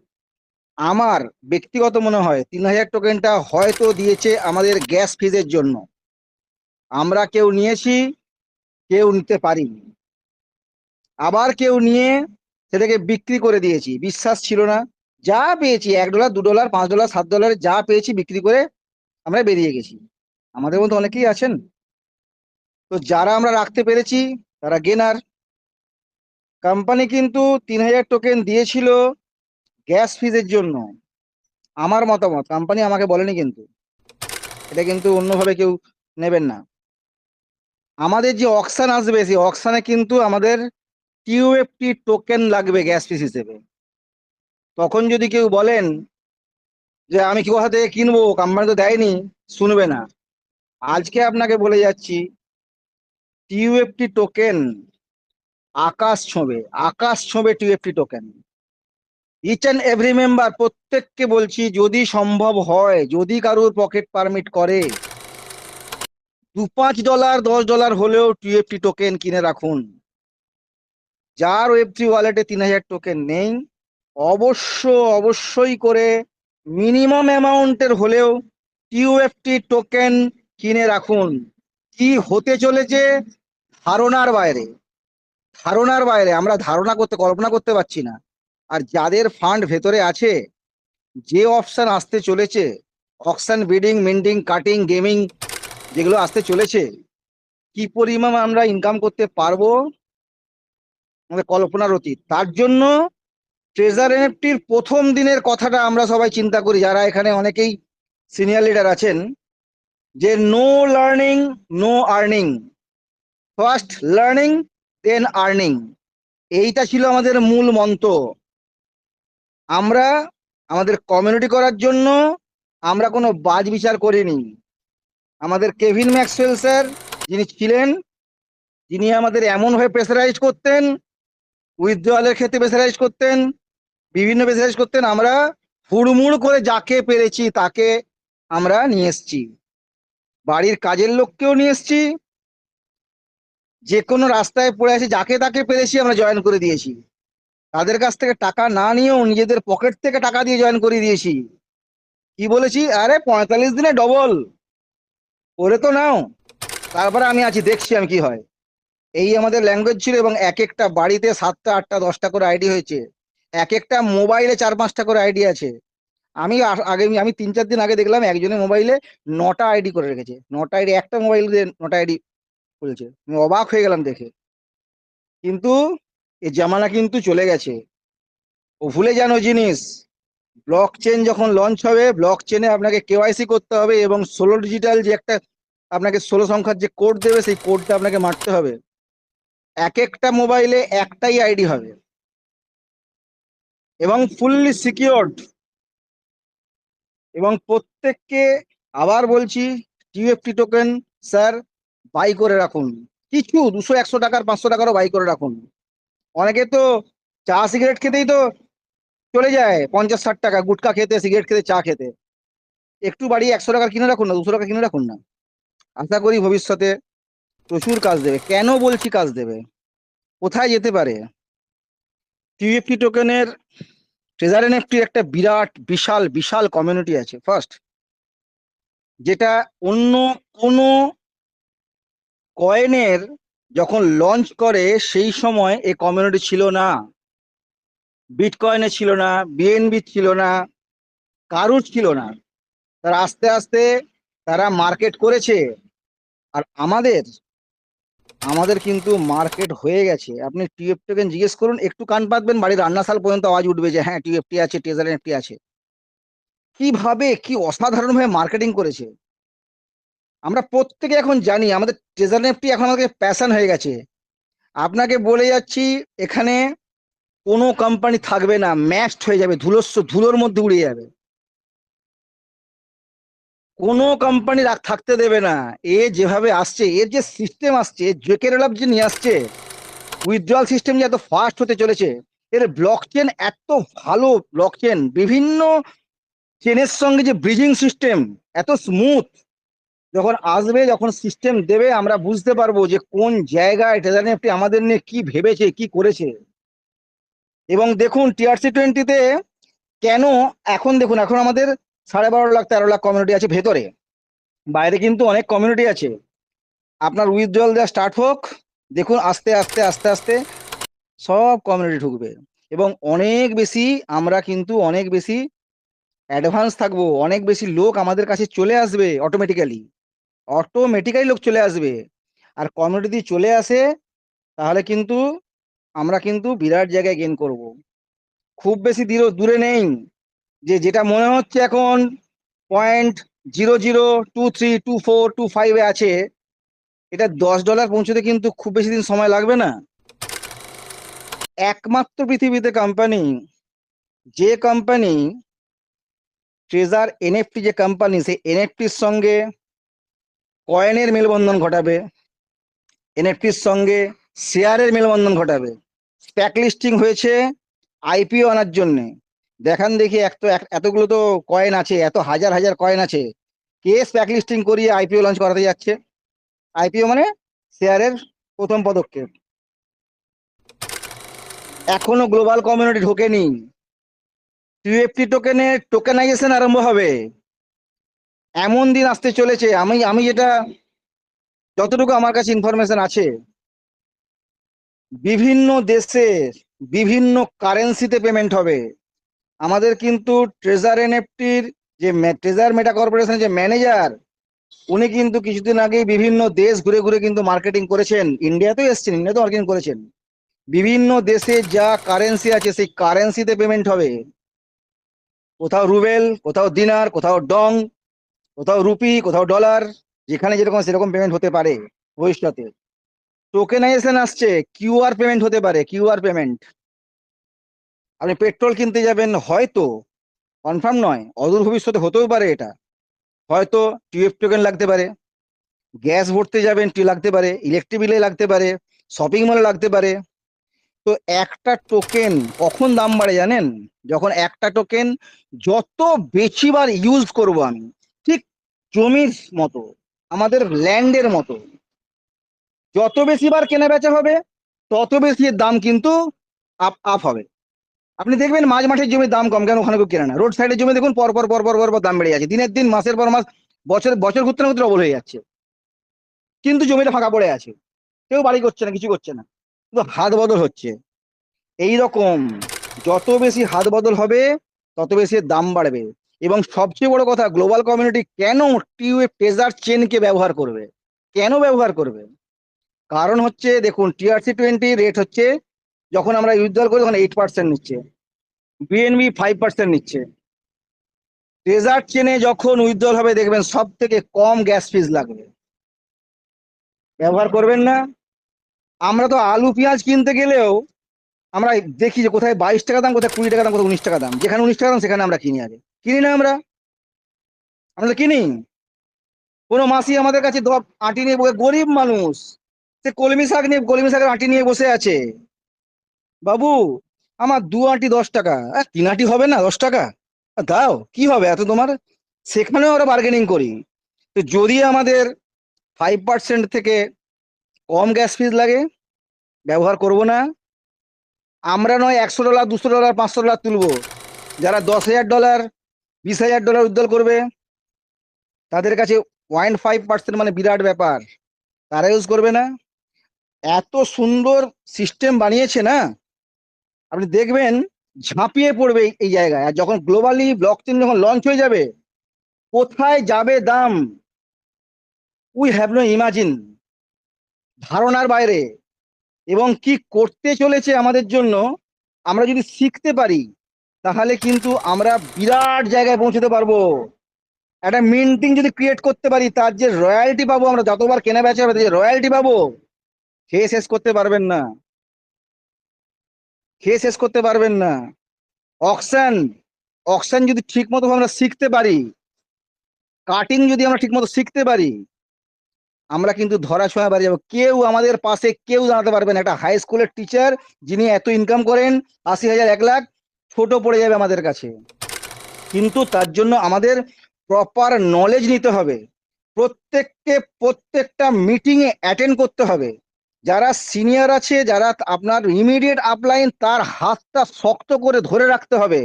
আমার ব্যক্তিগত মনে হয় 3,000 টোকেনটা হয়তো দিয়েছে আমাদের গ্যাস ফিজের জন্য। আমরা কেউ নিয়েছি, কেউ নিতে পারিনি, আবার কেউ নিয়ে সেটাকে বিক্রি করে দিয়েছি। বিশ্বাস ছিল না, যা পেয়েছি $1, $2, $5, $7 যা পেয়েছি বিক্রি করে আমরা বেরিয়ে গেছি। আমাদের মধ্যে অনেকেই আছেন। তো যারা আমরা রাখতে পেরেছি তারা গেনার। কোম্পানি কিন্তু 3,000 টোকেন দিয়েছিল গ্যাস ফিজের জন্য। আমার মতামত, কোম্পানি আমাকে বলেনি, কিন্তু এটা কিন্তু অন্যভাবে কেউ নেবেন না। আমাদের যে অকশন আসবে, সেই অকশনে কিন্তু আমাদের টিউএফটি টোকেন লাগবে গ্যাস ফিজ হিসেবে। তখন যদি কেউ বলেন যে আমি কি কোথা থেকে কিনবো, কোম্পানি তো দেয়নি, শুনবে না। আজকে আপনাকে বলে যাচ্ছি, টিউএফটি টোকেন আকাশ ছোঁবে TUFT token. Each and every member, প্রত্যেককে বলছি, যদি সম্ভব হয়, যদি কারোর পকেট পারমিট করে, $2-5, $10 হলেও টিউএফটি টোকেন কিনে রাখুন। যার Web3 ওয়ালেটে 3,000 টোকেন নেই, অবশ্যই করে মিনিমাম অ্যামাউন্টের হলেও টিউএফটি টোকেন কিনে রাখুন। কি হতে চলেছে ধারণার বাইরে, আমরা কল্পনা করতে পারছি না। আর যাদের ফান্ড ভেতরে আছে, যে অপশন আসতে চলেছে, auction, bidding, minting, cutting, gaming যেগুলো আসতে চলেছে, কি পরিমাণ আমরা ইনকাম করতে পারবো আমাদের কল্পনার অতীত। তার জন্য ট্রেজার এনএফটির প্রথম দিনের কথাটা আমরা সবাই চিন্তা করি, যারা এখানে অনেকেই সিনিয়র লিডার আছেন, যে no learning no earning, first learning then earning. এইটা ছিল আমাদের মূল মন্ত্র। আমরা আমাদের কমিউনিটি করার জন্য আমরা কোনো বাজ বিচার করিনি। আমাদের কেভিন ম্যাক্সওয়েল স্যার যিনি ছিলেন, যিনি আমাদের এমনভাবে প্রেসারাইজ করতেন, উইথড্রয়ালের ক্ষেত্রে প্রেসারাইজ করতেন, বিভিন্ন প্রেসারাইজ করতেন। আমরা হুড়মুড় করে যাকে পেরেছি তাকে আমরা নিয়ে এসছি, বাড়ির কাজের লোককেও নিয়ে এসছি, যে কোনো রাস্তায় পড়ে আছে যাকে তাকে পেরেছি আমরা জয়েন করে দিয়েছি। তাদের কাছ থেকে টাকা না নিয়েও নিজেদের পকেট থেকে টাকা দিয়ে জয়েন করিয়ে দিয়েছি। কি বলেছি, আরে 45 দিনে ডবল করে তো নাও, তারপরে আমি আছি, দেখছি আমি কি হয়। এই আমাদের ল্যাঙ্গুয়েজ ছিল, এবং এক একটা বাড়িতে 7টা 8টা 10টা করে আইডি হয়েছে, এক একটা মোবাইলে 4-5টা করে আইডি আছে। আমি 3-4 দিন আগে দেখলাম একজনের মোবাইলে 9টা আইডি করে রেখেছে, 9টা আইডি, একটা মোবাইল দিয়ে 9টা আইডি খুলেছে। আমি অবাক হয়ে গেলাম দেখে। কিন্তু এই জামানা কিন্তু চলে গেছে। ও ভুলে যান ওই জিনিস, ব্লক চেন যখন লঞ্চ হবে, ব্লক চেনে আপনাকে কেওয়াইসি করতে হবে, এবং 16 ডিজিটাল যে একটা আপনাকে 16 সংখ্যার যে কোড দেবে, সেই কোডটা আপনাকে মারতে হবে। এক একটা মোবাইলে একটাই আইডি হবে, এবং ফুললি সিকিউরড। এবং প্রত্যেককে আবার বলছি, টিউএফটি টোকেন স্যার বাই করে রাখুন, কিছু 200-100 টাকার 500 টাকারও বাই করে রাখুন। অনেকে তো চা সিগারেট খেতেই তো চলে যায় 50-60 টাকা, গুটখা খেতে, সিগারেট খেতে, চা খেতে। একটু বাড়িয়ে 100 টাকা কিনে রাখুন না, 200 টাকা কিনে রাখুন না। আশা করি ভবিষ্যতে প্রচুর কাজ দেবে। কেন বলছি কাজ দেবে? কোথায় যেতে পারে? টিউএফটি টোকেনের ট্রেজার এনএফটির একটা বিরাট বিশাল বিশাল কমিউনিটি আছে ফার্স্ট, যেটা অন্য কোনো কয়েনের যখন লঞ্চ করে সেই সময় এই কমিউনিটি ছিল না। বিটকয়েনে ছিল না, বিএনবি ছিল না, কারুর ছিল না। তারা আস্তে আস্তে তারা মার্কেট করেছে। আর আমাদের কিন্তু মার্কেট হয়ে গেছে। আপনি টিএফ টোকেন জিজ্ঞেস করুন, একটু কান পাতবেন, বাড়ির রান্নাশাল পর্যন্ত আওয়াজ উঠবে যে হ্যাঁ টিএফটি আছে, ট্রেজার এনএফটি আছে। কিভাবে, কি অসাধারণ ভাবে মার্কেটিং করেছে। আমরা প্রত্যেকে এখন জানি, আমাদের ট্রেজার এনএফটি এখন আমাদের প্যাশন হয়ে গেছে। আপনাকে বলে যাচ্ছি, এখানে কোনো কোম্পানি থাকবে না, ম্যাশড হয়ে যাবে, ধুলোর মধ্যে উড়ে যাবে। কোনো কোম্পানি থাকতে দেবে না। এ যেভাবে আসছে, এর যে সিস্টেম আসছে, জেকেরলাভ যে নিয়ে আসছে, উইথড্রয়াল সিস্টেম যে এত ফাস্ট হতে চলেছে, এর ব্লকচেন এত ভালো, ব্লকচেন বিভিন্ন চেনের সঙ্গে যে ব্রিজিং সিস্টেম এত স্মুথ, যখন আসবে, যখন সিস্টেম দেবে, আমরা বুঝতে পারবো যে কোন জায়গায় ট্রেজার নিফটি আমাদের নিয়ে কি ভেবেছে, কি করেছে। এবং দেখুন TRC20-তে কেন, এখন দেখুন, এখন আমাদের 12.5 লাখ 13 লাখ কমিউনিটি আছে ভেতরে, বাইরে কিন্তু অনেক কমিউনিটি আছে। আপনার উইথড্রয়াল দেওয়া স্টার্ট হোক, দেখুন আস্তে আস্তে আস্তে আস্তে সব কমিউনিটি ঢুকবে, এবং অনেক বেশি, আমরা কিন্তু অনেক বেশি অ্যাডভান্স থাকবো, অনেক বেশি লোক আমাদের কাছে চলে আসবে, অটোমেটিক্যালি লোক চলে আসবে। আর কমিউনিটি যদি চলে আসে, তাহলে কিন্তু আমরা কিন্তু বিরাট জায়গায় গেইন করব। খুব বেশি দূরে নেই, যেটা মনে হচ্ছে এখন 0.00232425 আছে, এটা $10 পৌঁছতে কিন্তু খুব বেশি দিন সময় লাগবে না। একমাত্র পৃথিবীতে কোম্পানি, যে কোম্পানি ট্রেজার এনএফটি, যে কোম্পানি, সেই এনএফটির সঙ্গে কয়েনের মেলবন্ধন ঘটাবে, এনএফটির সঙ্গে শেয়ারের মেলবন্ধন ঘটাবে। স্প্যাক লিস্টিং হয়েছে আইপিও আনার জন্যে। দেখান দেখি, এতগুলো তো কয়েন আছে, এত হাজার হাজার কয়েন আছে, কে স্প্যাক লিস্টিং করিয়ে আইপিও লঞ্চ করাতে যাচ্ছে? আইপিও মানে শেয়ারের প্রথম পদক্ষেপ। এখনো গ্লোবাল কমিউনিটি ঢোকেনি। টিউএফটি টোকেনের টোকেনাইজেশন আরম্ভ হবে, এমন দিন আসতে চলেছে। আমি যেটা, যতটুকু আমার কাছে ইনফরমেশন আছে, বিভিন্ন দেশের বিভিন্ন কারেন্সিতে পেমেন্ট হবে। আমাদের কিন্তু ট্রেজার এনএফটির যে ট্রেজার মেটা কর্পোরেশনের যে ম্যানেজার, উনি কিন্তু কিছুদিন আগেই বিভিন্ন দেশ ঘুরে ঘুরে কিন্তু মার্কেটিং করেছেন। ইন্ডিয়াতেও এসছেন, ইন্ডিয়াতেও মার্কেটিং করেছেন। বিভিন্ন দেশে যা কারেন্সি আছে, সেই কারেন্সিতে পেমেন্ট হবে। কোথাও রুবেল, কোথাও দিনার, কোথাও ডং, কোথাও রুপি, কোথাও ডলার, যেখানে যেরকম সেরকম পেমেন্ট হতে পারে ভবিষ্যতে। টোকেনাইজেশন আসছে, কিউআর পেমেন্ট হতে পারে, কিউআর পেমেন্ট। আপনি পেট্রোল কিনতে যাবেন, হয়তো, কনফার্ম নয়, অদূর ভবিষ্যতে হতেও পারে এটা, হয়তো টিউএফ টোকেন লাগতে পারে। গ্যাস ভরতে যাবেন, লাগতে পারে, ইলেকট্রিক বিলে লাগতে পারে, শপিং মলে লাগতে পারে। তো একটা টোকেন কখন দাম বাড়ে জানেন? যখন একটা টোকেন যত বেশিবার ইউজ করব আমি, ঠিক জমির মতো, আমাদের ল্যান্ডের মতো, যত বেশিবার কেনা বেচা হবে, তত বেশি এর দাম কিন্তু আপ হবে। আপনি দেখবেন মাঝ মাঠের জমির দাম কম, কেন ওখানে কেউ কেনে না? রোড সাইডের জমি দেখুন পর পর পর পর পর পর দাম বেড়ে যাচ্ছে, দিনের দিন মাসের পর মাস, বছর বছর ঘুরতে না ঘুরতে ডবল হয়ে যাচ্ছে, কিন্তু জমিটা ফাঁকা পড়ে আছে, কেউ বাড়ি করছে না, কিছু করছে না, কিন্তু হাত বদল হচ্ছে। এই রকম যত বেশি হাত বদল হবে তত বেশি দাম বাড়বে। এবং সবচেয়ে বড় কথা, গ্লোবাল কমিউনিটি কেন টিউএফ ট্রেজার চেনকে ব্যবহার করবে? কেন ব্যবহার করবে? কারণ হচ্ছে দেখুন, TRC20 রেট হচ্ছে, যখন আমরা উইথড্রল করি তখন 8% নিচ্ছে, বিএনবি 5% নিচ্ছে। ট্রেজার চেনে যখন উইথড্রল হবে দেখবেন সব থেকে কম গ্যাস ফিজ লাগবে। ব্যবহার করবেন না? আমরা তো আলু পেঁয়াজ কিনতে গেলেও আমরা দেখি যে কোথায় 22 টাকা দাম, কোথায় 20 টাকা দাম, কোথায় 19 টাকা দাম, যেখানে 19 টাকা দাম সেখানে আমরা কিনি। আগে কিনি না আমরা? আমরা কিনি। কোনো মাসি আমাদের কাছে আঁটি নিয়ে গরিব মানুষ, সে কলমি শাক নিয়ে, কলমি শাকের আঁটি নিয়ে বসে আছে, বাবু আমার 2 আঁটি 10 টাকা, 3 আঁটি হবে না 10 টাকা, দাও কি হবে এত তোমার? সেখানেও আমরা বার্গেনিং করি। তো যদি আমাদের 5% থেকে কম গ্যাস ফিজ লাগে, ব্যবহার করব না। আমরা নয় $100, $200, $500 তুলবো, যারা $10,000, $20,000 উজ্জ্বল করবে তাদের কাছে 0.5% মানে বিরাট ব্যাপার, তারা ইউজ করবে না। এত সুন্দর সিস্টেম বানিয়েছে না, আপনি দেখবেন ঝাঁপিয়ে পড়বে এই জায়গায়। আর যখন গ্লোবালি ব্লকচেন যখন লঞ্চ হয়ে যাবে, কোথায় যাবে দাম উই হ্যাভ নো ইমাজিন, ধারণার বাইরে। এবং কি করতে চলেছে আমাদের জন্য, আমরা যদি শিখতে পারি তাহলে কিন্তু আমরা বিরাট জায়গায় পৌঁছতে পারবো। একটা মিন্টিং যদি ক্রিয়েট করতে পারি, তার যে রয়্যালটি পাবো, আমরা যতবার কেনা বেচা হবে যে রয়্যালটি পাবো, খেয়ে শেষ করতে পারবেন না, খেয়ে শেষ করতে পারবেন না। অকশন, অকশন যদি ঠিক মতো আমরা শিখতে পারি, কাটিং যদি আমরা ঠিক মতো শিখতে পারি, আমরা কিন্তু ধরা ছোঁয়া বাড়ি যাবো। কেউ আমাদের পাশে কেউ দাঁড়াতে পারবেন। একটা হাই স্কুলের টিচার যিনি এত ইনকাম করেন 80,000 1 লাখ, ছোট পড়ে যাবে আমাদের কাছে। কিন্তু তার জন্য আমাদের প্রপার নলেজ নিতে হবে, প্রত্যেককে প্রত্যেকটা মিটিং এ অ্যাটেন্ড করতে হবে। যারা সিনিয়র আছে, যারা আপনার ইমিডিয়েট আপলাইন, তার হাতটা শক্ত করে ধরে রাখতে হবে।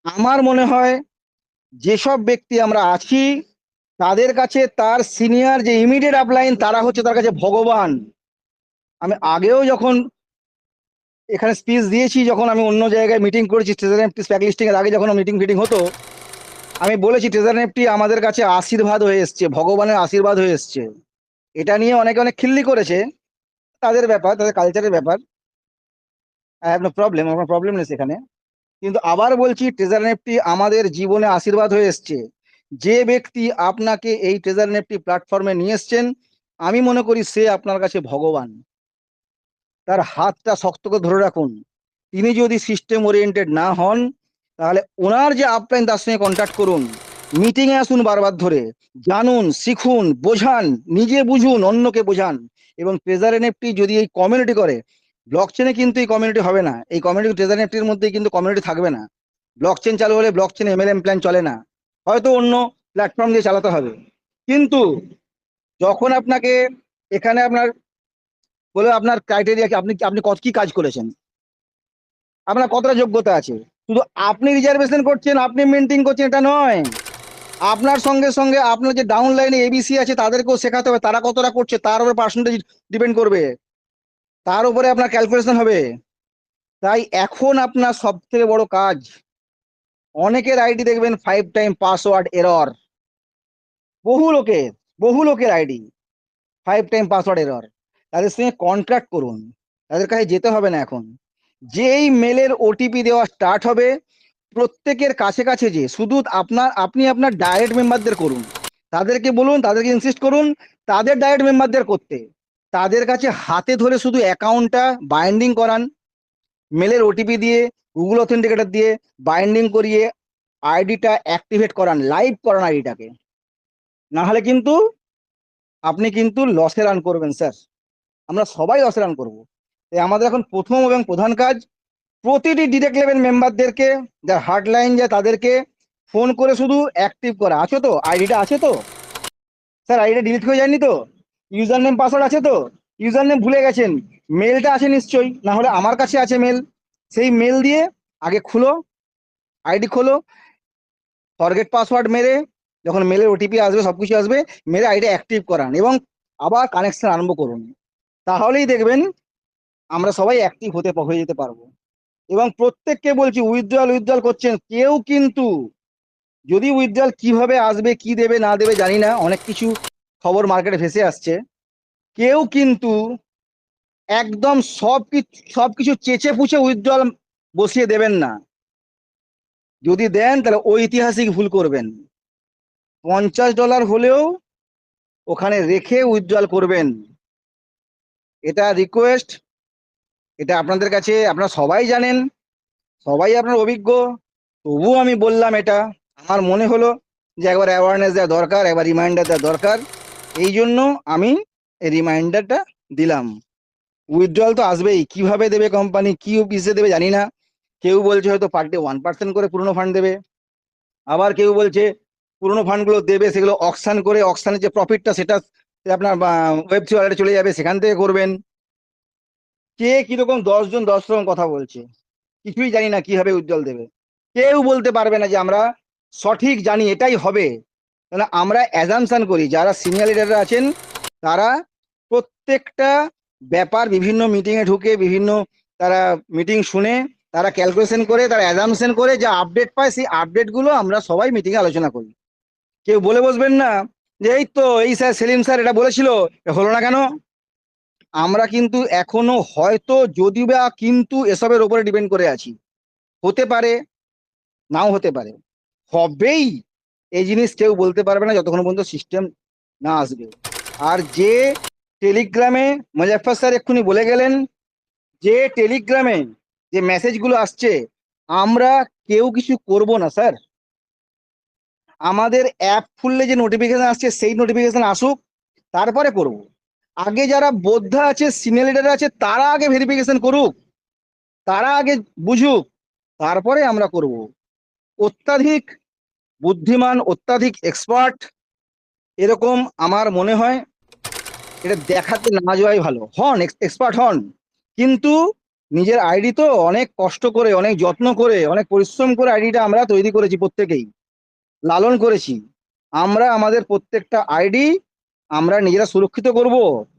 আমার মনে হয় যেসব ব্যক্তি আমরা আছি তাদের কাছে তার সিনিয়র যে ইমিডিয়েট আপলাইন, তারা হচ্ছে তার কাছে ভগবান। আমি আগেও যখন এখানে স্পিচ দিয়েছি, যখন আমি অন্য জায়গায় মিটিং করেছি, ট্রেজার নেফটি স্প্যাক লিস্টিং এর আগে যখন মিটিং ফিটিং হতো, আমি বলেছি ট্রেজার নেফটি আমাদের কাছে আশীর্বাদ হয়ে এসছে, ভগবানের আশীর্বাদ হয়ে এসছে। এটা নিয়ে অনেকে অনেক খিল্লি করেছে, তাদের ব্যাপার, তাদের কালচারের ব্যাপার। আই হ্যাভ নো প্রবলেম, আমার প্রবলেম নেই সেখানে। কিন্তু আবার বলছি, ট্রেজার নেফটি আমাদের জীবনে আশীর্বাদ হয়ে এসছে। যে ব্যক্তি আপনাকে এই ট্রেজার নেফটি প্ল্যাটফর্মে নিয়ে এসছেন, আমি মনে করি সে আপনার কাছে ভগবান। তার হাতটা শক্ত করে ধরে রাখুন। তিনি যদি সিস্টেম ওরিয়েন্টেড না হন, তাহলে ওনার যে আপলাইন, তার সঙ্গে কন্ট্যাক্ট করুন, মিটিংয়ে আসুন বারবার ধরে, জানুন, শিখুন, বোঝান, নিজে বুঝুন, অন্যকে বোঝান। এবং ট্রেজার এনএফটি যদি এই কমিউনিটি করে, ব্লকচেনে কিন্তু এই কমিউনিটি হবে না। এই কমিউনিটি ট্রেজার এনএফটির মধ্যে কিন্তু কমিউনিটি থাকবে না। ব্লকচেন চালু হলে ব্লকচেন MLM প্ল্যান চলে না, হয়তো অন্য প্ল্যাটফর্ম দিয়ে চালাতে হবে। কিন্তু যখন আপনাকে এখানে আপনার বলে আপনার ক্রাইটেরিয়া কি, আপনি আপনি কত কি কাজ করেছেন, আপনার কতটা যোগ্যতা আছে, শুধু আপনি রিজার্ভেশন করছেন, আপনি মেনটেন করছেন, এটা নয়। আপনার সঙ্গে সঙ্গে আপনার যে ডাউন লাইনে ABC আছে তাদেরকেও শেখাতে হবে, তারা কতটা করছে তার উপরে পার্সেন্টেজ ডিপেন্ড করবে, তার উপরে আপনার ক্যালকুলেশন হবে। তাই এখন আপনার সব থেকে বড় কাজ, অনেকের আইডি দেখবেন 5 টাইম পাসওয়ার্ড এরর, বহু লোকের আইডি 5 টাইম পাসওয়ার্ড এরর। তাদের সঙ্গে কন্ট্রাক্ট করুন, তাদের কাছে যেতে হবে না। এখন যেই মেলের OTP দেওয়া স্টার্ট হবে, প্রত্যেকের কাছে কাছে যে শুধু আপনি আপনার ডাইরেক্ট মেম্বারদের করুন, তাদেরকে বলুন, তাদেরকে ইনসিস্ট করুন তাদের ডাইরেক্ট মেম্বারদের করতে, তাদের কাছে হাতে ধরে শুধু অ্যাকাউন্টটা বাইন্ডিং করান, মেলের OTP দিয়ে, গুগল অথেন্টিকেটর দিয়ে বাইন্ডিং করিয়ে আইডিটা অ্যাক্টিভেট করান, লাইভ করান আইডিটাকে। না হলে কিন্তু আপনি কিন্তু লসে রান করবেন স্যার, আমরা সবাই লসে রান করবো। তাই আমাদের এখন প্রথম এবং প্রধান কাজ, প্রতিটি ডিরেক্ট লেভেল মেম্বারদেরকে, যার হার্ডলাইন যায় তাদেরকে ফোন করে শুধু অ্যাক্টিভ করা। আছো তো, আইডিটা আছে তো স্যার, আইডিটা ডিলিট হয়ে যায়নি তো, ইউজার নেম পাসওয়ার্ড আছে তো, ইউজার নেম ভুলে গেছেন, মেলটা আছে নিশ্চয়ই, না হলে আমার কাছে আছে মেল, সেই মেল দিয়ে আগে খুলো, আইডি খোলো, ফরগেট পাসওয়ার্ড মেরে, যখন মেলের ওটিপি আসবে সবকিছু আসবে, মেরে আইডি অ্যাক্টিভ করান এবং আবার কানেকশন আরম্ভ করুন। তাহলেই দেখবেন আমরা সবাই অ্যাক্টিভ হয়ে যেতে পারবো। এবং প্রত্যেককে বলছি, উইথড্রল করছেন কেউ কিন্তু, যদি উইথড্রল কিভাবে আসবে, কি দেবে না দেবে জানি না, অনেক কিছু খবর মার্কেটে ভেসে আসছে, কেউ কিন্তু একদম সবকিছু চেঁচে পুচে উইথড্রল বসিয়ে দেবেন না। যদি দেন তাহলে ঐতিহাসিক ভুল করবেন। $50 হলেও ওখানে রেখে উইথড্রল করবেন, এটা রিকোয়েস্ট। এটা আপনাদের কাছে, আপনারা সবাই জানেন, সবাই আপনার অভিজ্ঞ, তবুও আমি বললাম, এটা আমার মনে হলো যে একবার অ্যাওয়ারনেস দেওয়া দরকার, একবার রিমাইন্ডার দেওয়া দরকার, এই জন্য আমি এই রিমাইন্ডারটা দিলাম। উইথড্রল তো আসবেই, কিভাবে দেবে কোম্পানি, কি অফিসে দেবে জানি না। কেউ বলছে হয়তো পার ডে 1% করে পুরনো ফান্ড দেবে, আবার কেউ বলছে পুরনো ফান্ডগুলো দেবে, সেগুলো অকশন করে, অকশনের যে প্রফিটটা সেটা আপনার ওয়েব3 ওয়ালেটে চলে যাবে, সেখান থেকে করবেন। কে কিরকম 10 জন 10 রকম কথা বলছে, কিছুই জানি না কিভাবে উজ্জ্বল দেবে। কেউ বলতে পারবে না যে আমরা সঠিক জানি এটাই হবে। তাহলে আমরা অ্যাজামশন করি, যারা সিনিয়র লিডাররা আছেন তারা প্রত্যেকটা ব্যাপার বিভিন্ন মিটিংয়ে ঢুকে, বিভিন্ন তারা মিটিং শুনে, তারা ক্যালকুলেশন করে, তারা অ্যাজামশন করে, যা আপডেট পায় সেই আপডেটগুলো আমরা সবাই মিটিংয়ে আলোচনা করি। কেউ বলে বসবেন না যে এই তো এই স্যার সেলিম স্যার এটা বলেছিল, এটা হলো না কেন। আমরা কিন্তু এখনো হয়তো, যদি বা কিন্তু এসবের উপরে ডিপেন্ড করে আছি, হতে পারে নাও হতে পারে, হবেই এই জিনিস কেউ বলতে পারবে না যতক্ষণ পর্যন্ত সিস্টেম না আসবে। আর যে টেলিগ্রামে, মুজাফফর স্যার এক্ষুনি বলে গেলেন, যে টেলিগ্রামে যে মেসেজগুলো আসছে, আমরা কেউ কিছু করব না স্যার। আমাদের অ্যাপ খুললে যে নোটিফিকেশন আসছে সেই নোটিফিকেশন আসুক, তারপরে করব। আগে যারা বোদ্ধা আছে, সিনিয়র লিডার আছে, তারা আগে ভেরিফিকেশন করুক, তারা আগে বুঝুক, তারপরে আমরা করব। অত্যাধিক বুদ্ধিমান, অত্যাধিক এক্সপার্ট এরকম আমার মনে হয় এটা দেখাতে না যাওয়াই ভালো। হন এক্সপার্ট হন, কিন্তু নিজের আইডি তো অনেক কষ্ট করে, অনেক যত্ন করে, অনেক পরিশ্রম করে আইডিটা আমরা তৈরি করেছি, প্রত্যেকেই লালন করেছি। আমরা আমাদের প্রত্যেকটা আইডি আমরা নিজেরা সুরক্ষিত করব।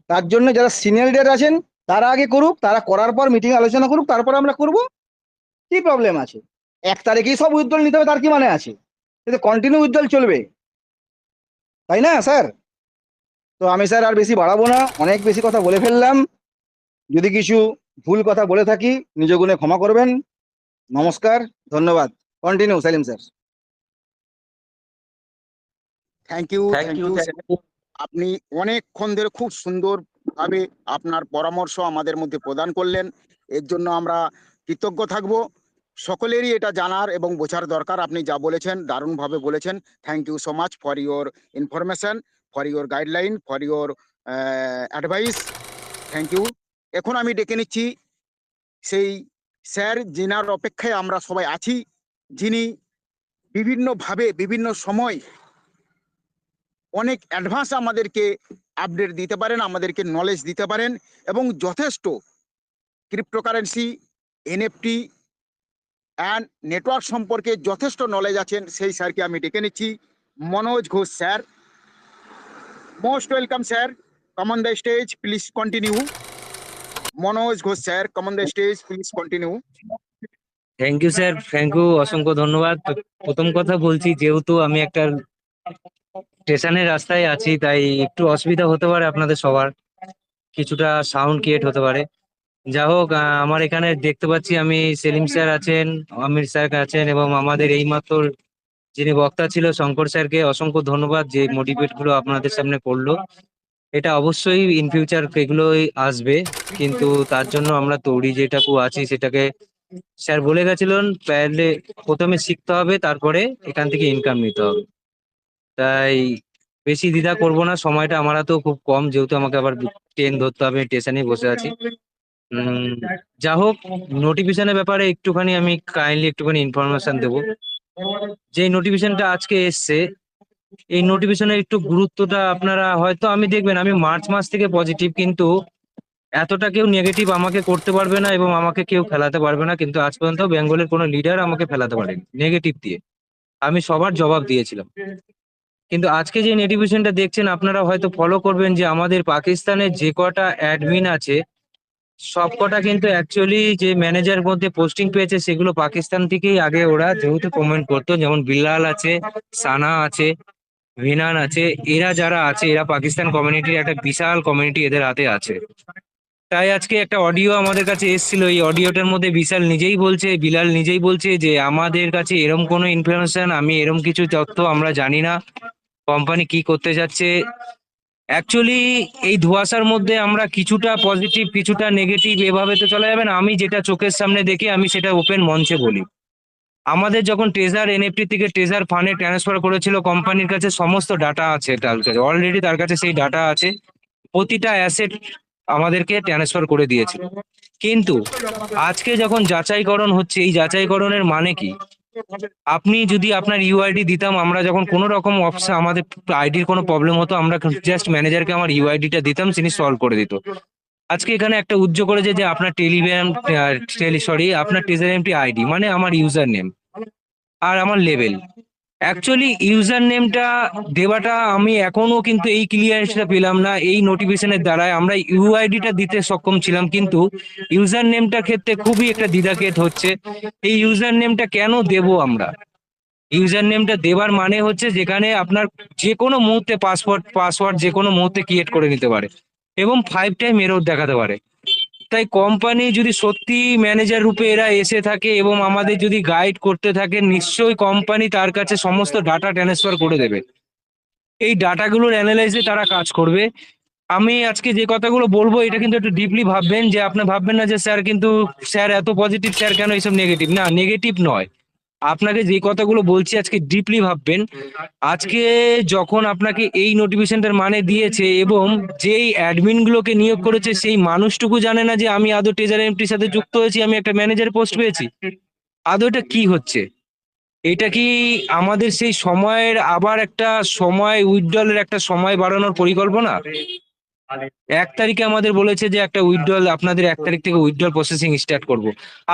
তার জন্য যারা সিনিয়র লিডার আছেন তারা আগে করুক, তারা করার পর মিটিং আলোচনা করুক, তারপর আমরা করব। কি প্রবলেম আছে? 1 তারিখেই সব উইথড্রল নিতে হবে তার কি মানে আছে? কিন্তু কন্টিনিউ উইথড্রল চলবে, তাই না স্যার? তো আমি স্যার আর বেশি বাড়াবো না, অনেক বেশি কথা বলে ফেললাম। যদি কিছু ভুল কথা বলে থাকি নিজ গুণে ক্ষমা করবেন। নমস্কার, ধন্যবাদ। Continue Selim sir.
Thank you,
thank
thank
you,
you.
Thank you.
আপনি অনেকক্ষণ ধরে খুব সুন্দরভাবে আপনার পরামর্শ আমাদের মধ্যে প্রদান করলেন, এর জন্য আমরা কৃতজ্ঞ থাকব। সকলেরই এটা জানার এবং বোঝার দরকার। আপনি যা বলেছেন দারুণভাবে বলেছেন। Thank you so much for your information, for your guideline, for your advice. Thank you. এখন আমি ডেকে নিচ্ছি সেই স্যার যিনার অপেক্ষায় আমরা সবাই আছি, যিনি বিভিন্নভাবে বিভিন্ন সময় অনেক অ্যাডভান্স আমাদেরকে আপডেট দিতে পারেন, আমাদেরকে নলেজ দিতে পারেন, এবং যথেষ্ট ক্রিপ্টোকারেন্সি, এনএফটি অ্যান্ড নেটওয়ার্ক সম্পর্কে যথেষ্ট নলেজ আছেন। সেই স্যারকে আমি ডেকে নিচ্ছি, Manoj Ghosh sir. Most welcome sir, come on the stage, please continue. Manoj Ghosh sir, come on the stage, please continue.
Thank you sir, thank you, অসংখ্য ধন্যবাদ। তো প্রথম কথা বলছি, যেহেতু আমি একটা স্টেশনের রাস্তায় আছি, তাই একটু অসুবিধা হতে পারে আপনাদের সবার, কিছুটা সাউন্ড ক্রিয়েট হতে পারে। যা হোক, আমার এখানে দেখতে পাচ্ছি আমি সেলিম স্যার আছেন, আমির স্যার আছেন, এবং আমাদের এইমাত্র যিনি বক্তা ছিল শঙ্কর স্যারকে অসংখ্য ধন্যবাদ, যে মোটিভেট গুলো আপনাদের সামনে করলো। এটা অবশ্যই ইন ফিউচার এগুলোই আসবে, কিন্তু তার জন্য আমরা তৈরি যেটুকু আছি সেটাকে, স্যার বলে গেছিলেন প্যারেন্টলি প্রথমে শিখতে হবে, তারপরে এখান থেকে ইনকাম নিতে হবে। তাই বেশি দ্বিধা করব না, সময়টা আমার হাতেও খুব কম, যেহেতু আমাকে আবার ট্রেন ধরতে হবে, স্টেশনে বসে আছি। যা হোক, নোটিফিকেশনের ব্যাপারে একটুখানি আমি কাইন্ডলি একটুখানি ইনফরমেশন দেবো। যে নোটিফিকেশনটা আজকে এসছে, এই নোটিফিকেশনের একটু গুরুত্বটা আপনারা হয়তো, আমি দেখবেন আমি মার্চ মাস থেকে পজিটিভ, কিন্তু এতটা কেউ নেগেটিভ আমাকে করতে পারবে না এবং আমাকে কেউ ফেলাতে পারবে না, কিন্তু আজ পর্যন্ত বেঙ্গলের কোনো লিডার আমাকে ফেলাতে পারেনি নেগেটিভ দিয়ে। আমি সবার জবাব দিয়েছিলাম। কিন্তু আজকে যে নোটিফিকেশনটা দেখছেন আপনারা হয়তো ফলো করবেন যে আমাদের পাকিস্তানের যে কটা অ্যাডমিন আছে সব কটা কিন্তু অ্যাকচুয়ালি যে ম্যানেজার মধ্যে পোস্টিং পেয়েছে সেগুলো পাকিস্তান থেকেই আগে ওরা যেহেতু কমেন্ট করতো, যেমন বিল্লাল আছে, সানা আছে, ভিনান আছে, এরা যারা আছে এরা পাকিস্তান কমিউনিটির একটা বিশাল কমিউনিটি এদের হাতে আছে। তাই আজকে একটা অডিও আমাদের কাছে এসেছিল, এই অডিওটার মধ্যে বিলাল নিজেই বলছে যে আমাদের কাছে এরম কোনো ইনফরমেশন, আমি এরম কিছু তথ্য আমরা জানি না কোম্পানি কি করতে যাচ্ছে। অ্যাকচুয়ালি এই ধোঁয়াশার মধ্যে আমরা কিছুটা পজিটিভ কিছুটা নেগেটিভ এভাবে তো চলা যাবে না। আমি যেটা চোখের সামনে দেখি আমি সেটা ওপেন মঞ্চে বলি। আমাদের যখন ট্রেজার এনএফটি থেকে ট্রেজার ফান্ডে ট্রান্সফার করেছিল কোম্পানির কাছে সমস্ত ডাটা আছে, তার কাছে অলরেডি তার কাছে সেই ডাটা আছে, প্রতিটা অ্যাসেট আমাদেরকে ট্রান্সফার করে দিয়েছিল। কিন্তু আজকে যখন যাচাইকরণ হচ্ছে, এই যাচাইকরণের মানে কি? আপনি যদি আপনার ইউআইডি দিতাম, আমরা যখন কোনো রকম অফিসে আমাদের আইডির কোনো প্রবলেম হতো আমরা জাস্ট ম্যানেজারকে আমার ইউআইডিটা দিতাম, তিনি সলভ করে দিত। আজকে এখানে একটা উজ্জ্ব করেছে যে আপনার আপনার টেলিগ্রাম আইডি মানে আমার ইউজার নেম আর আমার লেভেল। অ্যাকচুয়ালি ইউজার নেমটা দেওয়াটা আমি এখনো কিন্তু এই ক্লিয়ারেন্সটা পেলাম না। এই নোটিফিকেশনের দ্বারাই আমরা ইউআইডিটা দিতে সক্ষম ছিলাম, কিন্তু ইউজার নেমটার ক্ষেত্রে খুবই একটা দ্বিধাকেত হচ্ছে। এই ইউজার নেমটা কেন দেব আমরা? ইউজার নেমটা দেওয়ার মানে হচ্ছে যেখানে আপনার যে কোনো মুহূর্তে পাসওয়ার্ড যে কোনো মুহূর্তে ক্রিয়েট করে নিতে পারে এবং 5 টাইম এরর দেখাতে পারে। তাই কোম্পানি যদি সত্যি ম্যানেজার রূপে এরা এসে থাকে এবং আমাদের যদি গাইড করতে থাকে, নিশ্চয়ই কোম্পানি তার কাছে সমস্ত ডাটা ট্রান্সফার করে দেবে। এই ডাটাগুলোর অ্যানালাইসে তারা কাজ করবে। আমি আজকে যে কথাগুলো বলবো এটা কিন্তু একটু ডিপলি ভাববেন, যে আপনি ভাববেন না যে স্যার এত পজিটিভ, স্যার কেন এইসব নেগেটিভ। না, নেগেটিভ নয়। আপনাকে যে কথাগুলো বলছি আজকে ডিপলি ভাববেন। আজকে যখন আপনাকে এই নোটিফিকেশনটার মানে দিয়েছে এবং যেই অ্যাডমিন গুলোকে নিয়োগ করেছে সেই মানুষটুকু জানে না যে আমি আদৌ ট্রেজার এমটির সাথে যুক্ত হয়েছি, আমি একটা ম্যানেজার পোস্ট পেয়েছি। আদৌ এটা কি হচ্ছে? এটা কি আমাদের সেই সময়ের আবার একটা সময় উইথড্রলের একটা সময় বাড়ানোর পরিকল্পনা? 1 তারিখে আমাদের বলেছে যে একটা উইথড্রল আপনাদের 1 তারিখ থেকে উইথড্রল প্রসেসিং স্টার্ট করব।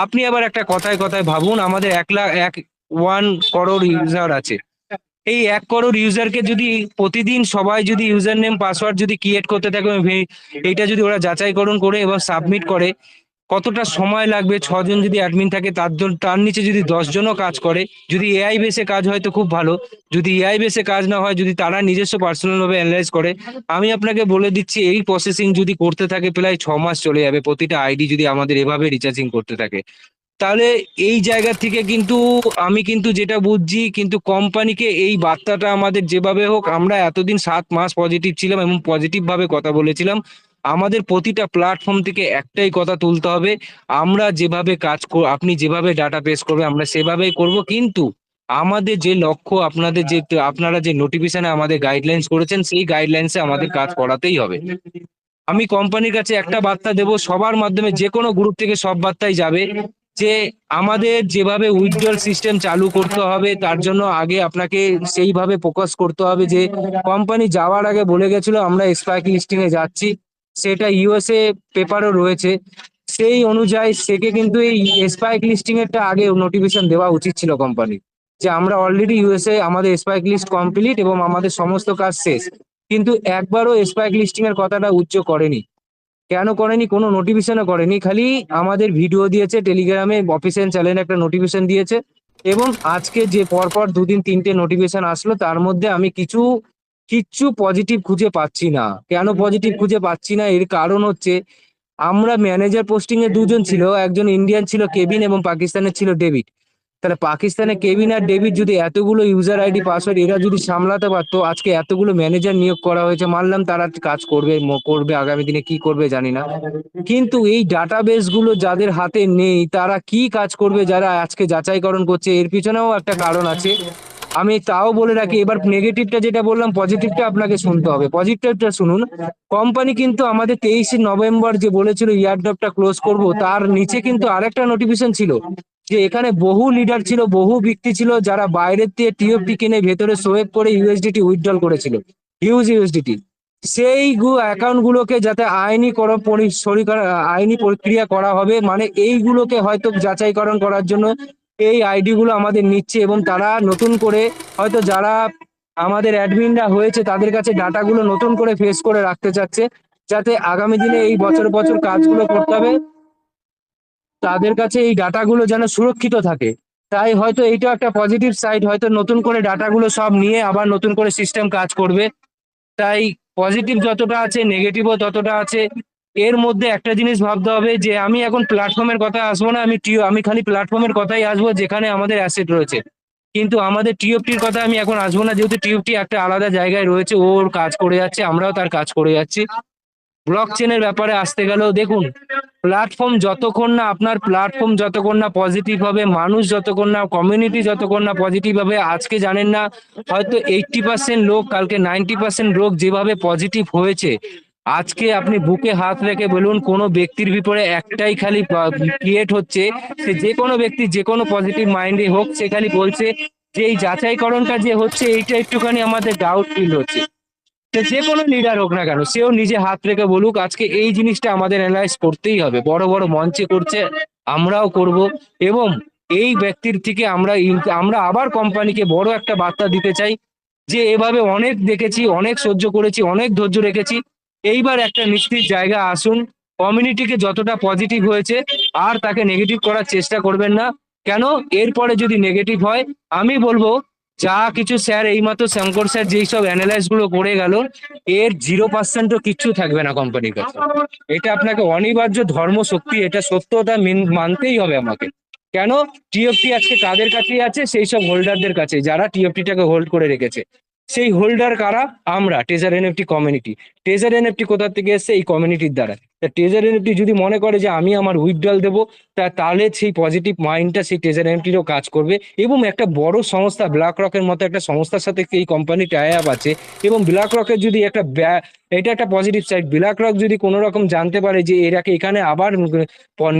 আপনি আবার একটা কথায় কথায় ভাবুন, আমাদের 1 করোড় ইউজার আছে। এই 1 করোড় ইউজারকে যদি প্রতিদিন সবাই যদি ইউজার নেম পাসওয়ার্ড যদি ক্রিয়েট করতে থাকে, এইটা যদি ওরা যাচাইকরণ করে এবং সাবমিট করে, কতটা সময় লাগবে? 6 জন যদি অ্যাডমিন থাকে তার নিচে যদি 10 জনও কাজ করে, যদি এআই বেসে কাজ হয় তো খুব ভালো। যদি এআই বেসে কাজ না হয়, যদি তারা নিজস্ব পার্সোনাল ভাবে অ্যানালাইজ করে, আমি আপনাকে বলে দিচ্ছি এই প্রসেসিং যদি করতে থাকে প্রায় 6 মাস চলে যাবে, প্রতিটা আইডি যদি আমাদের এভাবে রিচার্জিং করতে থাকে। তাহলে এই জায়গা থেকে কিন্তু আমি কিন্তু যেটা বুঝছি, কিন্তু কোম্পানিকে এই বার্তাটা আমাদের যেভাবে হোক, আমরা এতদিন 7 মাস পজিটিভ ছিলাম এবং পজিটিভ ভাবে কথা বলেছিলাম। আমাদের প্রতিটা প্ল্যাটফর্ম থেকে একটাই কথা তুলতে হবে, আমরা যেভাবে আপনি যেভাবে ডাটা পেশ করবে আমরা সেভাবেই করব, কিন্তু আমাদের যে লক্ষ্য, আপনারা যে নোটিফিকেশনে আমাদের গাইডলাইন্স করেছেন সেই গাইডলাইন্সে আমাদের কাজ করাতেই হবে। আমি কোম্পানির কাছে একটা বার্তা দেব, সবার মাধ্যমে যে কোনো গ্রুপ থেকে সব বার্তাই যাবে, যে আমাদের যেভাবে উইথড্রল সিস্টেম চালু করতে হবে তার জন্য আগে আপনাকে সেইভাবে ফোকাস করতে হবে। যে কোম্পানি যাওয়ার আগে বলে গেছিল আমরা স্পাইক লিস্টিং এ যাচ্ছি, সেটা ইউএসএ পেপারও রয়েছে, সেই অনুযায়ী সেকে কিন্তু এই স্পাইক লিস্টিং এরটা আগে নোটিফিকেশন দেওয়া উচিত ছিল কোম্পানি, যে আমরা অলরেডি ইউএসএ আমাদের স্পাইক লিস্ট কমপ্লিট এবং আমাদের সমস্ত কাজ শেষ। কিন্তু একবারও স্পাইক লিস্টিং এর কথাটা উচ্চ করেনি। কেন করেনি? কোনো নোটিফিকেশনও করেনি, খালি আমাদের ভিডিও দিয়েছে, টেলিগ্রামে অফিসিয়াল চ্যানেলে একটা নোটিফিকেশন দিয়েছে এবং আজকে যে পরপর 2 দিন 3টে নোটিফিকেশন আসলো তার মধ্যে আমি কিচ্ছু পজিটিভ খুঁজে পাচ্ছি না। কেন পজিটিভ খুঁজে পাচ্ছি না? এর কারণ হচ্ছে আমরা ম্যানেজার পোস্টিং এ 2 জন ছিল, একজন ইন্ডিয়ান ছিল কেবিন এবং পাকিস্তানের ছিল ডেভিড। তাহলে পাকিস্তানে কেবিন আর ডেভিড যদি এতগুলো ইউজার আইডি পাসওয়ার্ড এরা যদি সামলাতে পারতো, আজকে এতগুলো ম্যানেজার নিয়োগ করা হয়েছে, মানলাম তারা কাজ করবে আগামী দিনে কি করবে জানি না, কিন্তু এই ডাটাবেস গুলো যাদের হাতে নেই তারা কি কাজ করবে? যারা আজকে যাচাইকরণ করছে, এর পিছনেও একটা কারণ আছে। আমি তাও বলে রাখি, এবার নেগেটিভটা যেটা বললাম, পজিটিভটা আপনাকে শুনতে হবে। পজিটিভটা শুনুন, কোম্পানি কিন্তু আমাদের 23শে নভেম্বর যে বলেছিল ইয়ারড্রপটা ক্লোজ করব, তার নিচে কিন্তু আরেকটা নোটিফিকেশন ছিল যে এখানে বহু লিডার ছিল, বহু ব্যক্তি ছিল যারা বাইরের দিয়ে টিএফটি কিনে ভেতরে সোয়েপ করে ইউএসডিটি উইথড্রল করেছিল, হিউজ ইউএসডিটি। সেই অ্যাকাউন্ট গুলোকে যাতে আইনি প্রক্রিয়া করা হবে, মানে এইগুলোকে হয়তো যাচাইকরণ করার জন্য এই আইডি গুলো আমাদের নিচ্ছে, এবং তারা নতুন করে হয়তো যারা আমাদের অ্যাডমিনরা হয়েছে তাদের কাছে ডাটাগুলো নতুন করে ফেস করে রাখতে চাচ্ছে, যাতে আগামী দিনে এই বছর বছর কাজগুলো করতে হবে তাদের কাছে এই ডাটাগুলো যেন সুরক্ষিত থাকে। তাই হয়তো এইটা একটা পজিটিভ সাইড, হয়তো নতুন করে ডাটাগুলো সব নিয়ে আবার নতুন করে সিস্টেম কাজ করবে। তাই পজিটিভ যতটা আছে নেগেটিভও ততটা আছে। এর মধ্যে একটা জিনিস ভাবতে হবে যে আমি এখন প্ল্যাটফর্মের কথা আসবো না, আমি খালি প্ল্যাটফর্মের কথাই আসবো যেখানে আমাদের অ্যাসেট রয়েছে, কিন্তু আমাদের টিওএফটির কথা আমি এখন আসবো না, যেহেতু টিওএফটি একটা আলাদা জায়গায় রয়েছে, ওর কাজ করে যাচ্ছে, আমরাও তার কাজ করে যাচ্ছি। ব্লক চেনের ব্যাপারে আসতে গেলেও দেখুন, প্ল্যাটফর্ম যতক্ষণ না পজিটিভ হবে, মানুষ যতক্ষণ না, কমিউনিটি যতক্ষণ না পজিটিভ হবে, আজকে জানেন না হয়তো 80% লোক, কালকে 90% লোক যেভাবে পজিটিভ হয়েছে, আজকে আপনি বুকে হাত রেখে বলুন কোনো ব্যক্তির বিপরে একটাই খালি ক্রিয়েট হচ্ছে, সে যে কোনো ব্যক্তি যে কোনো পজিটিভ মাইন্ডে হোক, সে খালি বলছে যে এই যাচাইকরণটা যে হচ্ছে এইটা একটুখানি আমাদের ডাউট ফিল হচ্ছে। সে যে কোনো লিডার হোক না কেন, সেও নিজে হাত রেখে বলুক আজকে এই জিনিসটা আমাদের অ্যানালাইজ করতেই হবে। বড় বড় মঞ্চে করছে, আমরাও করব, এবং এই ব্যক্তির থেকে আমরা আবার কোম্পানিকে বড় একটা বার্তা দিতে চাই যে এভাবে অনেক দেখেছি, অনেক সহ্য করেছি, অনেক ধৈর্য রেখেছি, এইবার একটা নিশ্চিত জায়গা আসুন। কমিউনিটিকে যতটা পজিটিভ হয়েছে আর তাকে নেগেটিভ করার চেষ্টা করবেন না। কেন, এরপরে যদি নেগেটিভ হয়, আমি বলবো যা কিছু স্যার এইমাত্র শঙ্কর স্যার যেই সব অ্যানালাইজ গুলো করে গেল, এর 0%ও কিচ্ছু থাকবে না কোম্পানির কাছে। এটা আপনাকে অনিবার্য ধর্ম সত্যি, এটা সত্যতা মানতেই হবে আমাকে। কেন, টিএফটি আজকে কাদের কাছেই আছে, সেই সব হোল্ডারদের কাছে, যারা টিএফটিটাকে হোল্ড করে রেখেছে। সেই হোল্ডার কারা? আমরা, taser NFT community. Taser NFT কোথা থেকে এসছে? এই কমিউনিটির দ্বারা। টেজার এনএফটি যদি মনে করে যে আমি আমার উইথড্রল দেবো, তাহলে সেই পজিটিভ মাইন্ডটা সেই ট্রেজার এমটিরও কাজ করবে, এবং একটা বড় সংস্থা ব্ল্যাক রকের মতো একটা সংস্থার সাথে এই কোম্পানি টাই আপ আছে, এবং ব্ল্যাক রকের যদি এটা একটা পজিটিভ সাইড, ব্ল্যাক রক যদি কোনো রকম জানতে পারে যে এরাকে এখানে আবার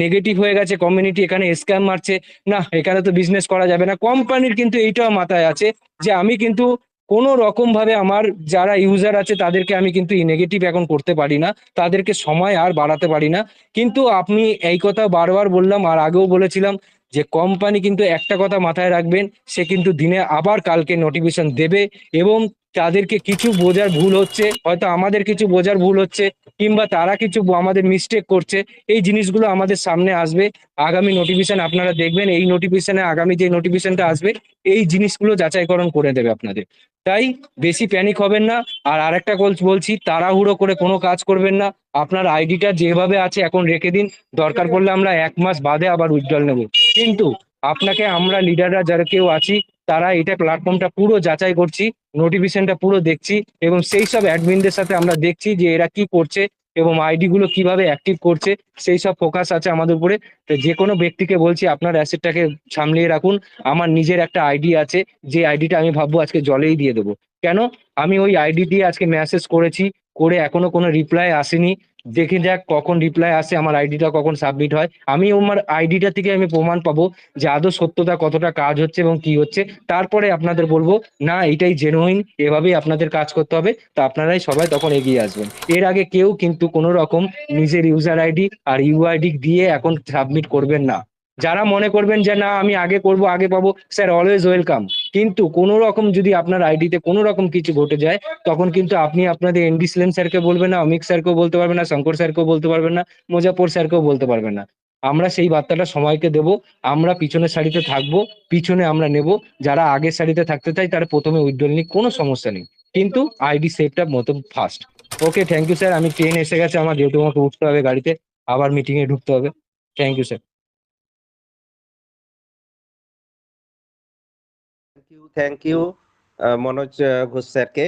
নেগেটিভ হয়ে গেছে কমিউনিটি, এখানে স্ক্যাম মারছে, না এখানে তো বিজনেস করা যাবে না, কোম্পানির কিন্তু এইটাও মাথায় আছে যে আমি কিন্তু কোনো রকম ভাবে আমার যারা ইউজার আছে তাদেরকে আমি কিন্তু নেগেটিভ এখন করতে পারি না, তাদেরকে সময় আর বাড়াতে পারি না। কিন্তু আপনি এই কথা বারবার বললাম, আর আগেও বলেছিলাম যে কোম্পানি কিন্তু একটা কথা মাথায় রাখবেন, সে কিন্তু দিনে আবার কালকে নোটিফিকেশন দেবে, এবং তাদেরকে কিছু বোঝার ভুল হচ্ছে, হয়তো আমাদের কিছু বোঝার ভুল হচ্ছে, কিংবা তারা কিছু আমাদের মিস্টেক করছে, এই জিনিসগুলো আমাদের সামনে আসবে। আগামী নোটিফিকেশন আপনারা দেখবেন, এই নোটিফিকেশনে আগামী যে নোটিফিকেশনটা আসবে এই জিনিসগুলো যাচাইকরণ করে দেবে আপনাদের। তাই বেশি প্যানিক হবেন না। আর আরেকটা বলছি, তাড়াহুড়ো করে কোনো কাজ করবেন না। আপনার আইডিটা যেভাবে আছে এখন রেখে দিন, দরকার পড়লে আমরা 1 মাস বাদে আবার উইথড্রল নেব, কিন্তু আপনাকে আমরা লিডাররা যারা কেউ আছি তারা এটা প্ল্যাটফর্মটা পুরো যাচাই করছি, নোটিফিকেশনটা পুরো দেখছি, এবং সেই সব অ্যাডমিনদের সাথে আমরা দেখছি যে এরা কি করছে এবং আইডি গুলো কিভাবে অ্যাক্টিভ করছে, সেই সব ফোকাস আছে আমাদের উপরে। তো যে কোনো ব্যক্তিকে বলছি আপনার অ্যাসেটটাকে সামলিয়ে রাখুন। আমার নিজের একটা আইডি আছে, যে আইডিটা আমি ভাববো আজকে জলেই দিয়ে দেবো। কেন, আমি ওই আইডি দিয়ে আজকে মেসেজ করেছি, করে এখনো কোনো রিপ্লাই আসেনি, দেখে যাক কখন রিপ্লাই আসে, আমার আইডিটা কখন সাবমিট হয়, আমি আমার আইডিটা থেকে আমি প্রমাণ পাবো যে আদৌ সত্যতা কতটা কাজ হচ্ছে এবং কি হচ্ছে, তারপরে আপনাদের বলবো না এটাই জেনুইন, এভাবেই আপনাদের কাজ করতে হবে, তো আপনারাই সবাই তখন এগিয়ে আসবেন। এর আগে কেউ কিন্তু কোনো রকম নিজের ইউজার আইডি আর ইউআইডি দিয়ে এখন সাবমিট করবেন না। যারা মনে করবেন যে না আমি আগে করব আগে পাবো, স্যার অলওয়েজ ওয়েলকাম, কিন্তু কোনো রকম যদি আপনার আইডিতে কোনো রকম কিছু ঘটে যায়, তখন কিন্তু আপনি আপনাদের এনডি সেলিম স্যারকে বলবেন না, অমিক স্যারকেও বলতে পারবেন না, শঙ্কর স্যারকেও বলতে পারবেন না, মুজাফর স্যারকেও বলতে পারবেন না। আমরা সেই বার্তাটা সময়কে দেব, আমরা পিছনের সারিতে থাকবো, পিছনে আমরা নেব, যারা আগের সারিতে থাকতে চাই তারা প্রথমে উইথড্রল নিক, কোনো সমস্যা নেই, কিন্তু আইডি সেভটা মতো first. Okay, thank you sir, আমি ট্রেন এসে গেছে আমার, যেহেতু আমাকে উঠতে হবে গাড়িতে, আবার মিটিং এ ঢুকতে হবে। Thank you sir.
Thank you Manoj Ghosh স্যারকে।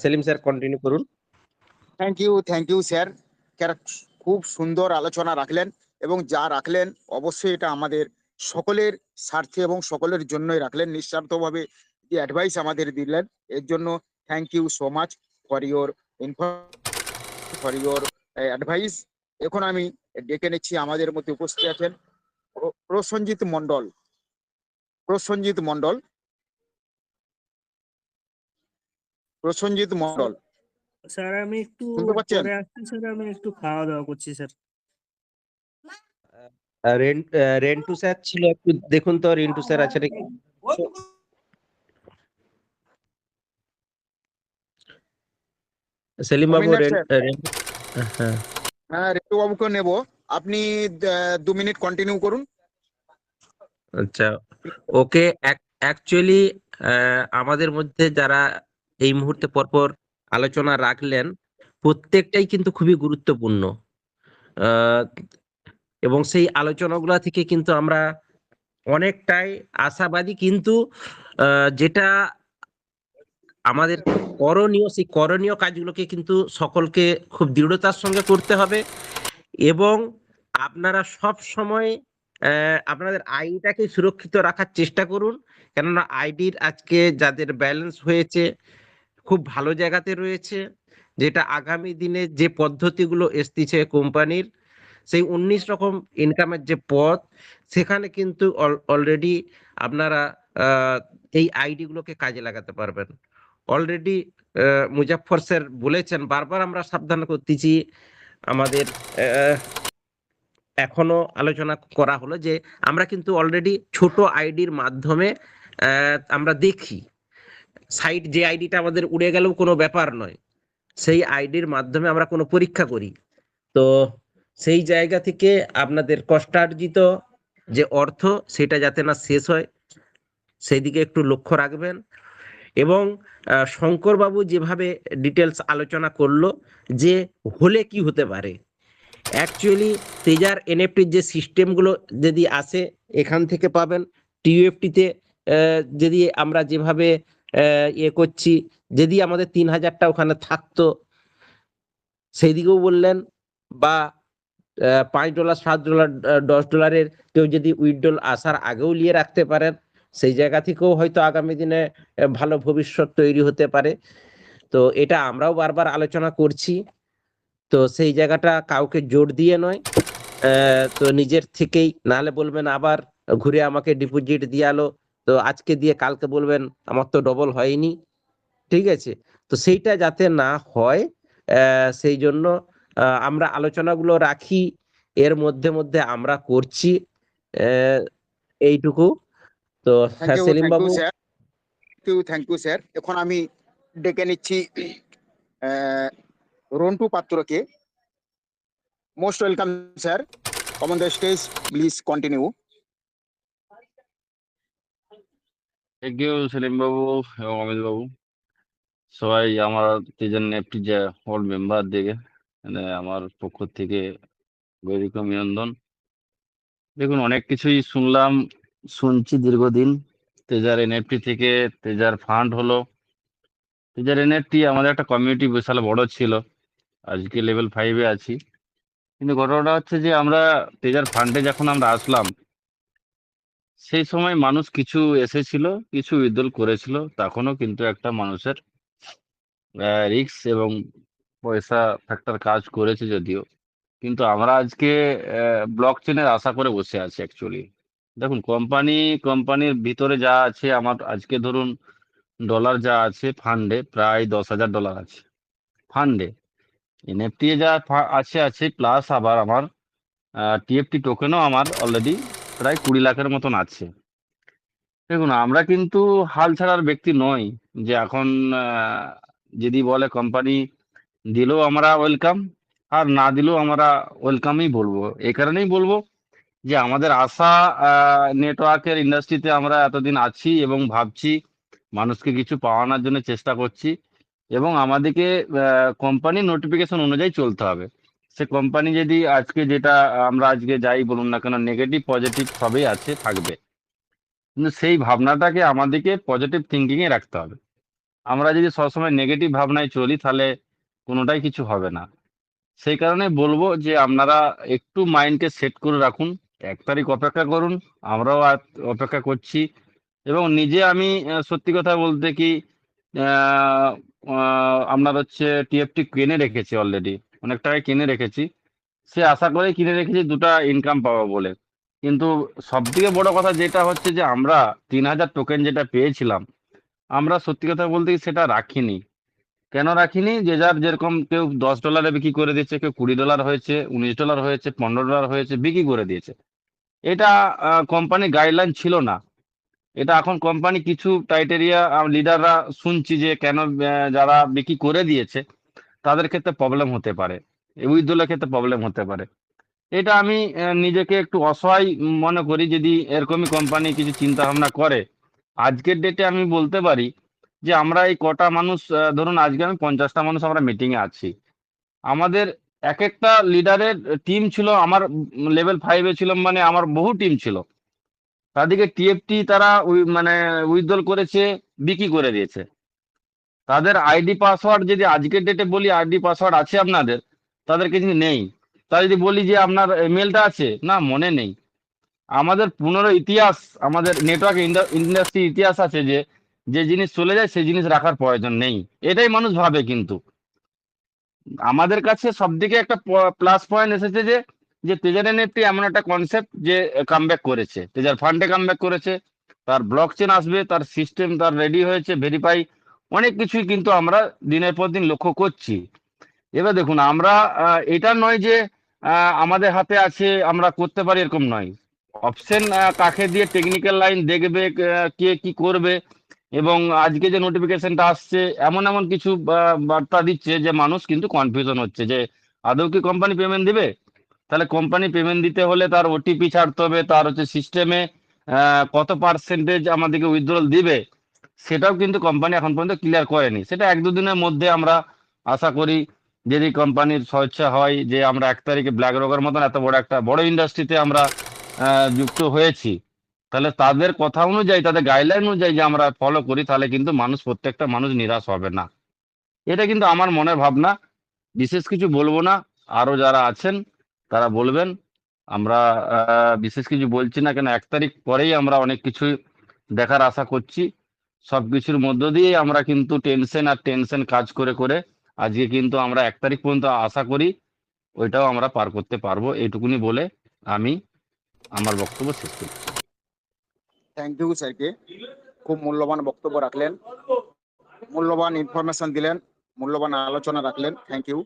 সেলিম স্যার কন্টিনিউ করুন।
Thank you sir. খুব সুন্দর আলোচনা রাখলেন, এবং যা রাখলেন অবশ্যই এটা আমাদের সকলের স্বার্থে এবং সকলের জন্যই রাখলেন, নিঃস্বার্থভাবে যে অ্যাডভাইস আমাদের দিলেন, এর জন্য thank you so much for your advice. এখন আমি ডেকে নিচ্ছি, আমাদের মধ্যে উপস্থিত আছেন প্রসঞ্জিৎ মন্ডল। প্রসঞ্জিৎ মন্ডল
স্যার আমি একটু
শুনতে পাচ্ছেন?
পরে আসছি স্যার, আমি একটু খাওয়া দাওয়া করছি স্যার।
রেন্টু স্যার ছিল, একটু দেখুন তো রিন্টু স্যার আছে নাকি। সেলিম বাবু
অমিনাথ স্যার,
হ্যাঁ,
হ্যাঁ রেটু বাবুকে নেব। আপনি 2 মিনিট কন্টিনিউ করুন।
আচ্ছা, ওকে। অ্যাকচুয়ালি আমাদের মধ্যে যারা এই মুহূর্তে পরপর আলোচনা রাখলেন, প্রত্যেকটাই কিন্তু খুবই গুরুত্বপূর্ণ। আহ, এবং সেই আলোচনাগুলো থেকে কিন্তু আমরা অনেকটাই আশাবাদী, কিন্তু যেটা আমাদের করণীয়, সেই করণীয় কাজগুলোকে কিন্তু সকলকে খুব দৃঢ়তার সঙ্গে করতে হবে। এবং আপনারা সব সময় আপনাদের আইডিটাকে সুরক্ষিত রাখার চেষ্টা করুন, কেননা আইডির আজকে যাদের ব্যালেন্স হয়েছে খুব ভালো জায়গাতে রয়েছে, যেটা আগামী দিনে যে পদ্ধতিগুলো এসতেছে কোম্পানির, সেই 19 রকম ইনকামের যে পথ, সেখানে কিন্তু অলরেডি আপনারা এই আইডি গুলোকে কাজে লাগাতে পারবেন। অলরেডি মুজাফফর স্যার বলেছেন, বারবার আমরা সাবধান করতেছি, আমাদের এখনো আলোচনা করা হলো যে আমরা কিন্তু অলরেডি ছোট আইডির মাধ্যমে আমরা দেখি, সাইট যে আইডিটা আমাদের উড়ে গেলেও কোনো ব্যাপার নয়, সেই আইডির মাধ্যমে আমরা কোনো পরীক্ষা করি। তো সেই জায়গা থেকে আপনাদের কষ্টার্জিত যে অর্থ, সেটা যাতে না শেষ হয় সেই দিকে একটু লক্ষ্য রাখবেন। এবং শঙ্করবাবু যেভাবে ডিটেলস আলোচনা করলো যে হলে কি হতে পারে, অ্যাকচুয়ালি তেজার এনএফটির যে সিস্টেমগুলো যদি আসে এখান থেকে পাবেন। টিউএফটিতে যদি আমরা যেভাবে ইয়ে করছি, যদি আমাদের 3000টা ওখানে থাকতো সেই দিকেও বললেন, বা $5, $7, $10 কেউ যদি উইথড্রল আসার আগেও নিয়ে রাখতে পারেন, সেই জায়গা থেকেও হয়তো আগামী দিনে ভালো ভবিষ্যৎ তৈরি হতে পারে। তো এটা আমরাও বারবার আলোচনা করছি। তো সেই জায়গাটা কাউকে জোর দিয়ে নয়, তো নিজের থেকেই, নাহলে বলবেন আবার ঘুরে আমাকে ডিপোজিট দিয়ালো, তো আজকে দিয়ে কালকে বলবেন আমার তো ডবল হয়নি। ঠিক আছে, তো সেইটা যাতে না হয়, সেই জন্য আমরা আলোচনাগুলো রাখি, এর মধ্যে মধ্যে আমরা করছি আহ, এইটুকু। তো
thank you,
Selim
thank you
babu,
sir, thank you sir. এখন আমি ডেকে নিচ্ছি রন্টু পাত্রকে। Most welcome sir, come on the stage, please continue.
Thank you Selim babu এবং অমিত বাবু, সবাই আমার তিনজন নেফটি যে অল মেম্বার দিকে, মানে আমার পক্ষ থেকে গৈরিক অভিনন্দন। দেখুন, অনেক কিছুই শুনছি দীর্ঘদিন। তেজার এনএফটি থেকে তেজার ফান্ড হলো। তেজার এনএফটি আমাদের একটা কমিউনিটি বিশাল বড় ছিল, আজকে লেভেল 5-এ আছি। কিন্তু ঘটনাটা হচ্ছে যে আমরা তেজার ফান্ডে যখন আমরা আসলাম, সেই সময় মানুষ কিছু এসেছিল, কিছু উইথড্রল করেছিল, তখনও কিন্তু একটা মানুষের রিস্ক এবং পয়সা ফ্যাক্টর কাজ করেছে যদিও। কিন্তু আমরা আজকে ব্লক চেনের আশা করে বসে আছি অ্যাকচুয়ালি। দেখুন, কোম্পানির ভিতরে যা আছে, আমার আজকে ধরুন ডলার যা আছে ফান্ডে, প্রায় $10,000 আছে ফান্ডে। এনএফটি যা আছে প্লাস আবার আমার টিএফটি টোকেনও আমার অলরেডি প্রায় 20 লাখের মতন আছে। দেখুন, আমরা কিন্তু হাল ছাড়ার ব্যক্তি নই, যে এখন যদি বলে কোম্পানি দিলেও আমরা ওয়েলকাম, আর না দিলেও আমরা ওয়েলকামই বলবো। এই কারণেই বলবো যে আমাদের আশা, নেটওয়ার্কের ইন্ডাস্ট্রিতে আমরা এতদিন আছি এবং ভাবছি মানুষকে কিছু পাওয়ানোর জন্য চেষ্টা করছি, এবং আমাদেরকে কোম্পানির নোটিফিকেশন অনুযায়ী চলতে হবে। সে কোম্পানি যদি আজকে যেটা আমরা আজকে যাই বলুন না কেন, নেগেটিভ পজিটিভ সবই আছে, থাকবে, কিন্তু সেই ভাবনাটাকে আমাদেরকে পজিটিভ থিঙ্কিং এ রাখতে হবে। আমরা যদি সবসময় নেগেটিভ ভাবনায় চলি, তাহলে কোনোটাই কিছু হবে না। সেই কারণে বলবো যে আপনারা একটু মাইন্ডকে সেট করে রাখুন, 1 তারিখ অপেক্ষা করুন। আমরাও অপেক্ষা করছি। এবং নিজে আমি সত্যি কথা বলতে কি, আপনার হচ্ছে টিএফটি কিনে রেখেছি অলরেডি, অনেক টাকায় কিনে রেখেছি। সে আশা করে কিনে রেখেছি দুটা ইনকাম পাবো বলে। কিন্তু সব থেকে বড় কথা যেটা হচ্ছে যে আমরা 3000 টোকেন যেটা পেয়েছিলাম, আমরা সত্যি কথা বলতে কি সেটা রাখিনি। কেন রাখিনি? যে যার যেরকম, কেউ $10 বিক্রি করে দিয়েছে, কেউ $20 হয়েছে, $19 হয়েছে, $15 হয়েছে, বিক্রি করে দিয়েছে। এটা কোম্পানি গাইডলাইন ছিল না। এটা এখন কোম্পানি কিছু ক্রাইটেরিয়া লিডাররা শুনছি যে কেন যারা বিক্রি করে দিয়েছে তাদের ক্ষেত্রে প্রবলেম হতে পারে, উইথড্রলের ক্ষেত্রে প্রবলেম হতে পারে। এটা আমি নিজেকে একটু অসহায় মনে করি। যদি এরকমই কোম্পানি কিছু চিন্তা ভাবনা করে, আজকের ডেটে আমি বলতে পারি যে আমরা এই কটা মানুষ, ধরুন আজকে আমি 50টা মানুষ আমরা মিটিং এ আছি, আমাদের এক একটা লিডারের টিম ছিল। আমার লেভেল 5-এ ছিলাম, মানে আমার বহু টিম ছিল। তাদেরকে টিএফটি তারা মানে উইথড্রল করেছে, বিক্রি করে দিয়েছে। তাদের আইডি পাসওয়ার্ড যদি আজকের ডেটে বলি আইডি পাসওয়ার্ড আছে আপনাদের, তাদের কিছু নেই। তা যদি বলি যে আপনার মেলটা আছে, না, মনে নেই। আমাদের পুনর ইতিহাস, আমাদের নেটওয়ার্ক ইন্ডাস্ট্রি ইতিহাস আছে যে যে জিনিস চলে যায় সেই জিনিস রাখার প্রয়োজন নেই। এটাই মানুষ ভাবে। কিন্তু আমাদের কাছে সবদিকে একটা প্লাস পয়েন্ট এসেছে যে যে তেজার এনএফটি এমন একটা কনসেপ্ট যে কামব্যাক করেছে, তেজার ফান্ডে কামব্যাক করেছে, তার ব্লক চেন আসবে, তার সিস্টেম তার রেডি হয়েছে, ভেরিফাই, অনেক কিছুই কিন্তু আমরা দিনের পর দিন লক্ষ্য করছি। এবার দেখুন, আমরা এটা নয় যে আমাদের হাতে আছে আমরা করতে পারি, এরকম নয়। অপশন কাকে দিয়ে টেকনিক্যাল লাইন দেখবে, কে কি করবে, এবং আজকে যে নোটিফিকেশনটা আসছে এমন এমন কিছু বার্তা দিচ্ছে যে মানুষ কিন্তু কনফিউশন হচ্ছে যে আদৌ কি কোম্পানি পেমেন্ট দিবে। তাহলে কোম্পানি পেমেন্ট দিতে হলে তার ওটিপি ছাড়তে হবে, তার হচ্ছে সিস্টেমে কত পার্সেন্টেজ আমাদেরকে উইথড্রল দিবে, সেটাও কিন্তু কোম্পানি এখন পর্যন্ত ক্লিয়ার করেনি। সেটা 1-2 দিনের মধ্যে আমরা আশা করি, যদি কোম্পানির স্বেচ্ছা হয় যে আমরা 1 তারিখে ব্ল্যাক রকের মতন এত বড় একটা বড় ইন্ডাস্ট্রিতে আমরা যুক্ত হয়েছি, তাহলে তাদের কথা অনুযায়ী, তাদের গাইডলাইন অনুযায়ী যে আমরা ফলো করি, তাহলে কিন্তু মানুষ, প্রত্যেকটা মানুষ নিরাশ হবে না। এটা কিন্তু আমার মনের ভাবনা। বিশেষ কিছু বলবো না, আরো যারা আছেন তারা বলবেন। আমরা বিশেষ কিছু বলছি না, কেন 1 তারিখ পরেই আমরা অনেক কিছু দেখার আশা করছি। সবকিছুর মধ্য দিয়ে আমরা কিন্তু টেনশন আর টেনশন কাজ করে করে আজকে কিন্তু আমরা 1 তারিখ পর্যন্ত আশা করি ওইটাও আমরা পার করতে পারবো। এইটুকুনি বলে আমি আমার বক্তব্য শেষ করি।
থ্যাংক ইউ স্যারকে, খুব মূল্যবান বক্তব্য রাখলেন, মূল্যবান ইনফরমেশন দিলেন, মূল্যবান আলোচনা রাখলেন। Thank you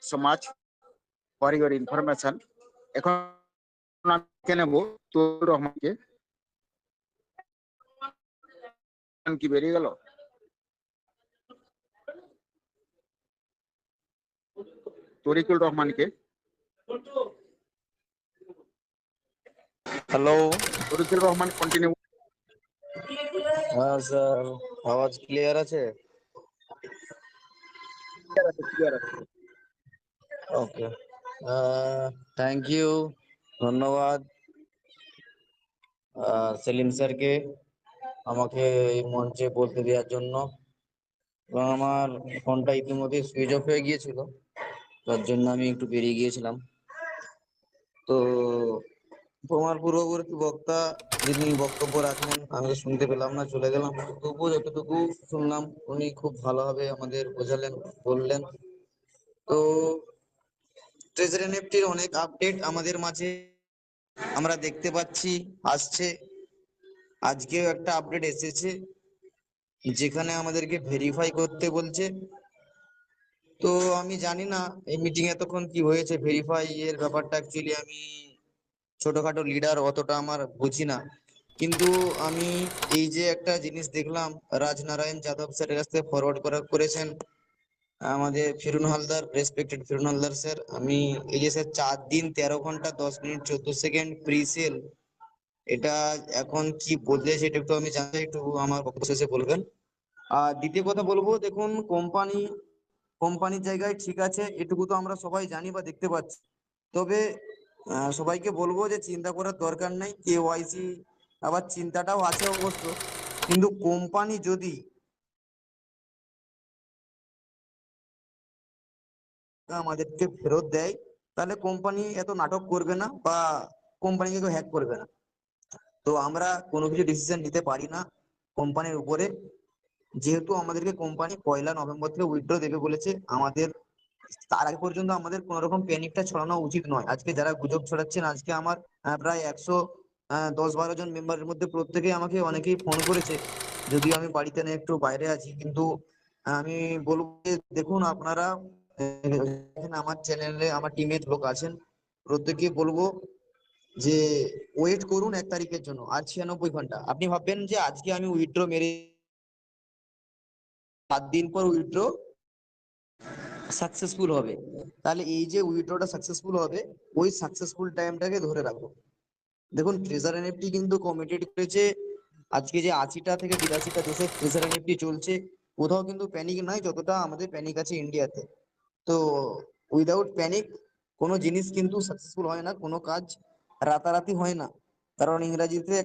so much for your information. এখন আমি নেব তৌহিদুর রহমানকে। কি বেরিয়ে গেল? তরিকুল রহমানকে।
হ্যালো।
তরিকুল রহমান কন্টিনিউ।
হ্যাঁ স্যার, আওয়াজ ক্লিয়ার আছে? ওকে, থ্যাংক ইউ, ধন্যবাদ সেলিম স্যারকে আমাকে এই মঞ্চে বলতে দেওয়ার জন্য। এবং আমার ফোনটা ইতিমধ্যে সুইচ অফ হয়ে গিয়েছিল, তার জন্য আমি একটু বেরিয়ে গিয়েছিলাম। তো তোমার পূর্ববর্তী বক্তা যিনি বক্তব্য রাখলেন, আমি তো শুনতে পেলাম না, চলে গেলাম। তবুও যতটুকু শুনলাম উনি খুব ভালোভাবে আমাদের বোঝালেন, বললেন। তো ট্রেজারি এনএফটির অনেক আপডেট আমাদের মাঝে আমরা দেখতে পাচ্ছি আসছে। আজকেও একটা আপডেট এসেছে যেখানে আমাদেরকে ভেরিফাই করতে বলছে। তো আমি জানি না এই মিটিং এতক্ষণ কি হয়েছে, ভেরিফাই এর ব্যাপারটা অ্যাকচুয়ালি আমি ছোটখাটো লিডার, অতটা আমার বুঝি না। কিন্তু আমি এই যে একটা জিনিস দেখলাম, রাজনারায়ণ যাদব স্যারের কাছ থেকে ফরওয়ার্ড করেছেন আমাদের ফিরুন হালদার, রেসপেক্টেড ফিরুন হালদার স্যার। আমি এই যে স্যার 4 দিন 13 ঘন্টা 10 মিনিট 14 সেকেন্ড প্রি সেল, এটা এখন কি বদলেছে এটা একটু আমি জানতে, একটু আমার বক্তব্য শেষে বলবেন। আর দ্বিতীয় কথা বলবো, দেখুন কোম্পানির জায়গায় ঠিক আছে, এটুকু তো আমরা সবাই জানি বা দেখতে পাচ্ছি। তবে সবাইকে বলবো যে চিন্তা করার দরকার নেই, কেওয়াইসি আবার চিন্তাটাও আছে অবশ্য, কিন্তু কোম্পানি যদি আমাদেরকে ফেরত দেয় তাহলে কোম্পানি এত নাটক করবে না বা কোম্পানিকে কেউ হ্যাক করবে না। তো আমরা কোনো কিছু ডিসিশন নিতে পারি না কোম্পানির উপরে, যেহেতু আমাদেরকে কোম্পানি 1 নভেম্বর থেকে উইথড্র দেবে বলেছে। আমাদের তার আগে পর্যন্ত আমাদের কোন রকম প্যানিকটা ছড়ানো উচিত নয়। আজকে যারা গুজব ছড়াচ্ছেন, আজকে আমার প্রায় 110-12 জন মেম্বারের মধ্যে প্রত্যেকেই আমাকে অনেকেই ফোন করেছে, যদিও আমি বাড়িতে নেই, একটু বাইরে আছি, কিন্তু আমি বলবো যে দেখুন আপনারা এখানে আমার চ্যানেলে আমার টিমের লোক আছেন, প্রত্যেককে বলবো যে ওয়েট করুন 1 তারিখের জন্য। আর 96 ঘন্টা আপনি ভাববেন যে আজকে আমি উইথড্র মেরে 7 দিন পর উইথড্র সাকসেসফুল হবে, তাহলে এই যে উইথড্রটা সাকসেসফুল হবে ওই সাকসেসফুল টাইমটাকে ধরে রাখো। দেখুন ট্রেজার এনএফটি কিন্তু কমিটেড করেছে, আজকে যে 80টা থেকে 82টা দেশে ট্রেজার এনএফটি চলছে, কোথাও কিন্তু প্যানিক নাই যতটা আমাদের প্যানিক আছে ইন্ডিয়াতে। তো উইদাউট প্যানিক কোনো জিনিস কিন্তু সাকসেসফুল হয় না, কোনো কাজ রাতারাতি হয় না, কারণ ইংরাজিতে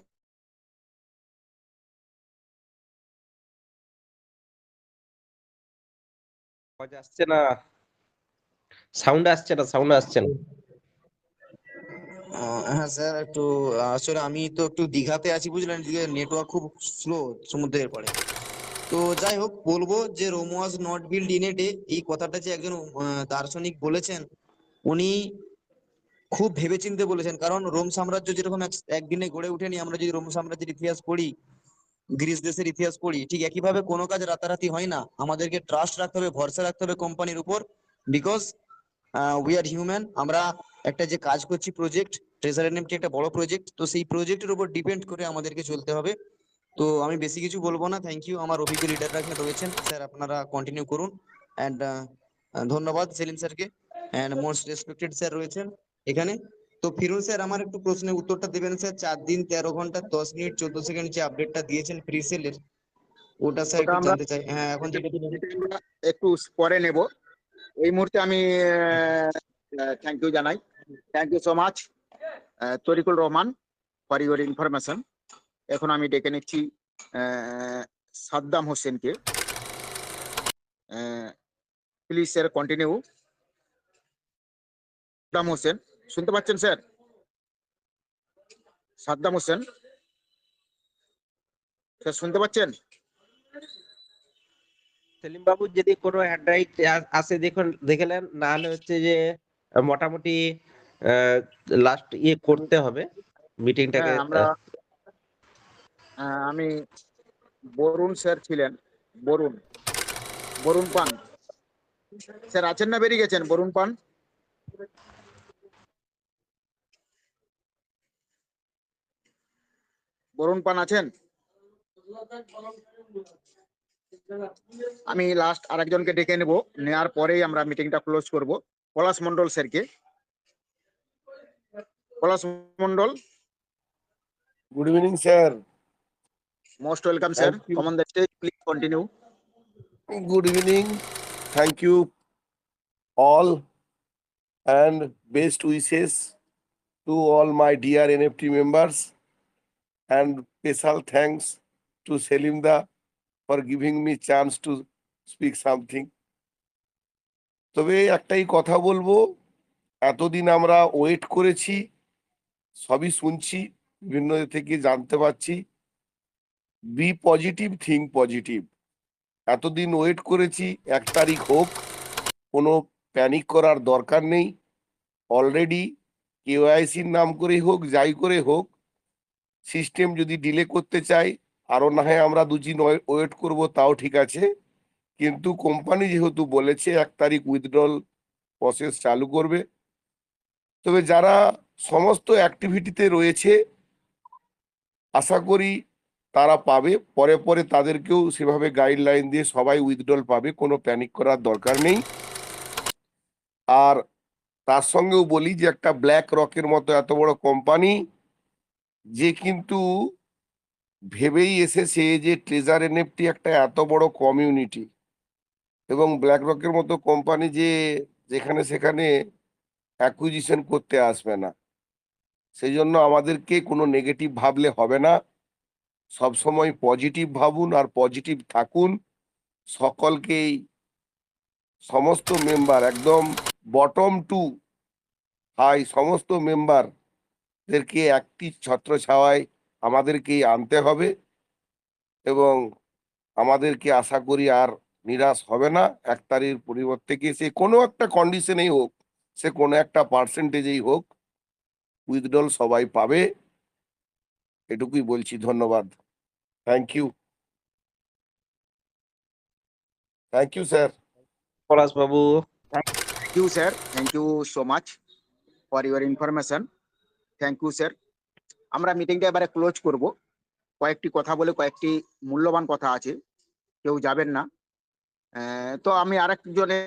আওয়াজ আসছে না, সাউন্ড আসছে না, সাউন্ড আসছে না।
হ্যাঁ স্যার একটু আসলে আমি তো একটু দীঘাতে আছি বুঝলেন, দিঘার নেটওয়ার্ক খুব স্লো সমুদ্রের পরে। তো যাই হোক বলবো যে Rome was not build in a day, এই কথাটা যে একজন দার্শনিক বলেছেন, উনি খুব ভেবেচিন্তে বলেছেন। কারণ রোম সাম্রাজ্য যেরকম একদিনে গড়ে ওঠেনি, আমরা যদি রোম সাম্রাজ্যের ইতিহাস পড়ি, গ্রিস দেশের ইতিহাস পড়ি, ঠিক একইভাবে কোনো কাজ রাতারাতি হয় না। আমাদেরকে ট্রাস্ট রাখতে হবে, ভরসা রাখতে হবে কোম্পানির উপর, বিকজ উই আর হিউম্যান। আমরা একটা যে কাজ করছি প্রজেক্ট, ট্রেজার এনএফটি একটা বড় প্রজেক্ট, তো সেই প্রজেক্টের উপর ডিপেন্ড করে আমাদেরকে চলতে হবে। তো আমি বেশি কিছু বলবো না, থ্যাংক ইউ। আমার অভিজ্ঞ লিডাররা এখানে রয়েছেন, স্যার আপনারা কন্টিনিউ করুন। অ্যান্ড ধন্যবাদ সেলিম স্যারকে, অ্যান্ড মোস্ট রেসপেক্টেড স্যার রয়েছেন এখানে। তো ফিরোজ স্যার আমার একটু প্রশ্নের উত্তরটা দেবেন স্যার। 4 দিন 13 ঘন্টা 10 মিনিট 14 সেকেন্ড যে আপডেটটা দিয়েছেন প্রি সেলের, ওটা স্যার
ওটা
একটু
আমরা
জানতে চাই। হ্যাঁ এখন যেটা
এটা আমরা একটু পরে নেব। এই মুহূর্তে আমি থ্যাংক ইউ জানাই, thank you so much Tarikul Rahman for your information. এখন আমি ডেকে নিচ্ছি সাদ্দাম হোসেনকে। Please sir continue. Saddam Hossain শুনতে পাচ্ছেন স্যার? সাদ্দাম হোসেন স্যার শুনতে পাচ্ছেন?
সেলিম বাবু যদি কোনো হ্যান্ডরাইট আসে দেখুন, দেখলেন, না হলে হচ্ছে যে মোটামুটি লাস্ট করতে হবে মিটিংটাকে।
হ্যাঁ আমরা আমি বরুণ স্যার ছিলেন, বরুণ বরুণ পান স্যার আছেন না বেরিয়ে গেছেন? বরুণ পান, বরুণ পান আছেন? আমি লাস্ট আরেকজনকে ডেকে নেব, নেওয়ার পরেই আমরা মিটিংটা ক্লোজ করব। পলাশ মন্ডল স্যারকে। Palash Mondal,
Good evening, sir.
Most welcome sir,
Thank you.
Come on the stage, please continue.
Good evening. Thank you all and best wishes to all my dear NFT members, and special thanks to Selimda for giving me chance to speak something. তবে একটাই কথা বলবো, এতদিন আমরা wait করেছি, সবই শুনছি, বিভিন্ন থেকে জানতে পারছি। Be positive, think positive. এতদিন ওয়েট করেছি, 1 তারিখ হোক, কোনো প্যানিক করার দরকার নেই। অলরেডি কেওআইসির নাম করে হোক, যাই করে হোক, সিস্টেম যদি ডিলে করতে চাই আরো না হয় আমরা 2 দিন ওয়েট করব, তাও ঠিক আছে। কিন্তু কোম্পানি যেহেতু বলেছে 1 তারিখ উইথড্রল প্রসেস চালু করবে, তবে যারা সমস্ত অ্যাক্টিভিটিতে রয়েছে আশা করি তারা পাবে। পরে পরে তাদেরকেও সেভাবে গাইডলাইন দিয়ে সবাই উইথড্রল পাবে, কোনো প্যানিক করার দরকার নেই। আর তার সঙ্গেও বলি যে একটা ব্ল্যাক রকের মতো এত বড় কোম্পানি, যে কিন্তু ভেবেই এসেছে যে ট্রেজার এনএফটি একটা এত বড় কমিউনিটি, এবং ব্ল্যাক রকের মতো কোম্পানি যে যেখানে সেখানে অ্যাকুইজিশন করতে আসবে না। সেই জন্য আমাদেরকে কোনো নেগেটিভ ভাবলে হবে না, সবসময় পজিটিভ ভাবুন আর পজিটিভ থাকুন। সকলকেই, সমস্ত মেম্বার একদম বটম টু হাই সমস্ত মেম্বারদেরকে একটি ছত্রছায়ায় আমাদেরকেই আনতে হবে, এবং আমাদেরকে আশা করি আর নিরাশ হবে না। 1 তারিখের পরিবর্তে কি সে কোনো একটা কন্ডিশনেই হোক, সে কোনো একটা পার্সেন্টেজেই হোক, উইথড্রল সবাই পাবে, এটুকুই বলছি। ধন্যবাদ, thank you. Thank you, sir.
Palash babu.
Thank you, sir. Thank you so much for your information. Thank you, sir. আমরা মিটিংটা এবারে ক্লোজ করব। কয়েকটি কথা বলে কয়েকটি মূল্যবান কথা আছে, কেউ যাবেন না। তো আমি আরেকজনে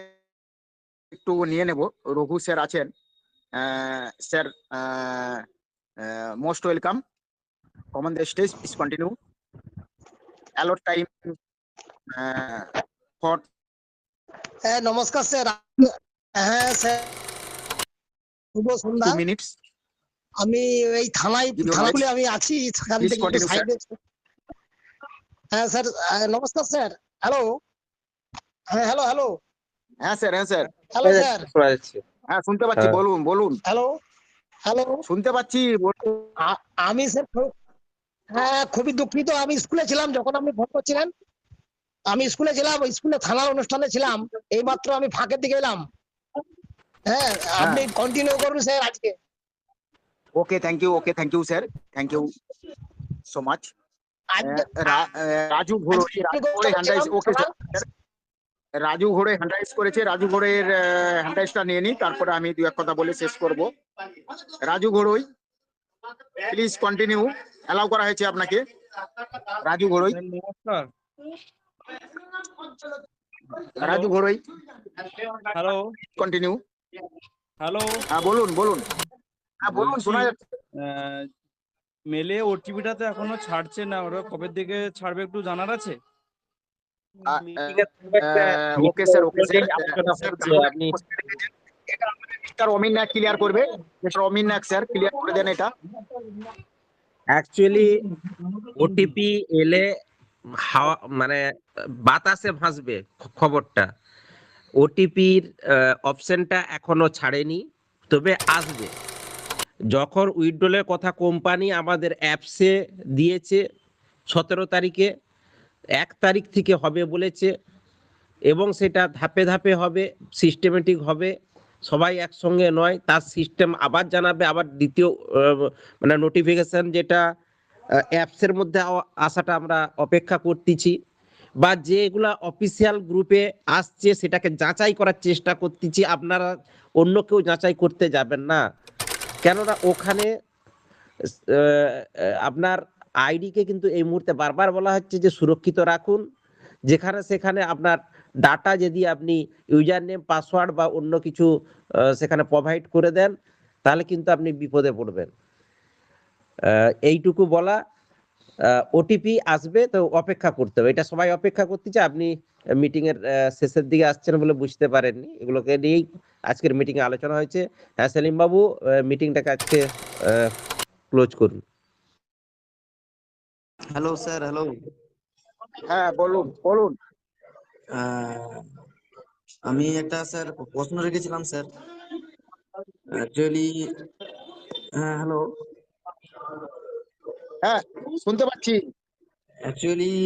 একটু নিয়ে নেব। রঘু স্যার আছেন। Sir, most welcome. Come on the stage, please continue. Allot time for
হ্যাঁ নমস্কার স্যার। হ্যাঁ স্যার, শুভ
2
সন্ধ্যা।
minutes.
আমি এই থানায়
Give your
থানাকুলে
rights.
আমি আছি, সেখান
Please
থেকে একটু
continue, sir.
সাইডে। হ্যাঁ স্যার, নমস্কার স্যার। হ্যালো, হ্যাঁ হ্যালো হ্যালো
হ্যাঁ স্যার, হ্যাঁ স্যার,
হ্যালো স্যার।
শোনা যাচ্ছে।
হ্যাঁ শুনতে পাচ্ছি,
হ্যাঁ।
বলুন বলুন,
হ্যালো হ্যালো।
শুনতে পাচ্ছি, বলুন।
আমি স্যার হ্যাঁ খুবই দুঃখিত। আমি স্কুলে ছিলাম যখন আপনি ফোন করছিলেন। আমি স্কুলে ছিলাম, স্কুলে থানার অনুষ্ঠানে ছিলাম। এইমাত্র আমি ফাঁকের দিকে এলাম। হ্যাঁ আপনি কন্টিনিউ করুন স্যার আজকে।
Okay, thank you sir, thank you so much.
আজকে
রাজু ঘোড়ই hand raise. Okay sir, Raju ঘোড়ে হ্যান্ড রাইজ করেছে। রাজু ঘোড়ের হ্যান্ড রাইজটা নিয়ে নিই, তারপরে আমি দু এক কথা বলে শেষ করব। রাজু ঘোড়ই, প্লিজ কন্টিনিউ। অ্যালাউ করা হয়েছে আপনাকে। রাজু ঘোড়ই,
নমস্কার।
রাজু ঘোড়ই,
হ্যালো
কন্টিনিউ।
হ্যালো।
হ্যাঁ বলুন বলুন, হ্যাঁ বলুন, শোনা যাচ্ছে।
মেলে ওটিপিটা তো এখনো ছাড়ছে না, ওরা কবে থেকে ছাড়বে একটু জানার আছে?
ওকে স্যার, ওকে স্যার,
আপনি
এটা মিস্টার অমিন নায়ক ক্লিয়ার করবে। মিস্টার অমিন নায়ক স্যার ক্লিয়ার করে দেন এটা।
অ্যাকচুয়ালি ওটিপি এলে হাওয়া মানে বাতাসে ভাসবে খবরটা। ওটিপির অপশনটা এখনো ছাড়েনি, তবে আসবে। যখন উইথড্রলের কথা কোম্পানি আমাদের অ্যাপসে দিয়েছে 17 তারিখে, 1 তারিখ থেকে হবে বলেছে, এবং সেটা ধাপে ধাপে হবে, সিস্টেমেটিক হবে, সবাই একসঙ্গে নয়। তার সিস্টেম আবার জানাবে, আবার দ্বিতীয় মানে নোটিফিকেশন যেটা অ্যাপসের মধ্যে আসাটা আমরা অপেক্ষা করতেছি, বা যেগুলা অফিসিয়াল গ্রুপে আসছে সেটাকে যাচাই করার চেষ্টা করতেছি। আপনারা অন্য কেউ যাচাই করতে যাবেন না, কেননা ওখানে আপনার আইডিকে কিন্তু এই মুহূর্তে বারবার বলা হচ্ছে যে সুরক্ষিত রাখুন। যেখানে সেখানে আপনার ডাটা যদি আপনি ইউজার নেম, পাসওয়ার্ড বা অন্য কিছু সেখানে প্রোভাইড করে দেন, তাহলে কিন্তু আপনি বিপদে পড়বেন। এইটুকু বলা। ওটিপি আসবে, তো অপেক্ষা করতে হবে, এটা সবাই অপেক্ষা করতেছে। আপনি মিটিং এর শেষের দিকে আসছেন বলে বুঝতে পারেননি, এগুলোকে নিয়েই আজকের মিটিং এ আলোচনা হয়েছে। হ্যাঁ সেলিম বাবু, মিটিংটাকে আজকে ক্লোজ করুন।
Hello sir, hello.
হ্যাঁ বলুন বলুন।
আমি একটা স্যার প্রশ্ন রেখেছিলাম স্যার। অ্যাকচুয়ালি হ্যাঁ হ্যালো,
হ্যাঁ শুনতে পাচ্ছি।
actually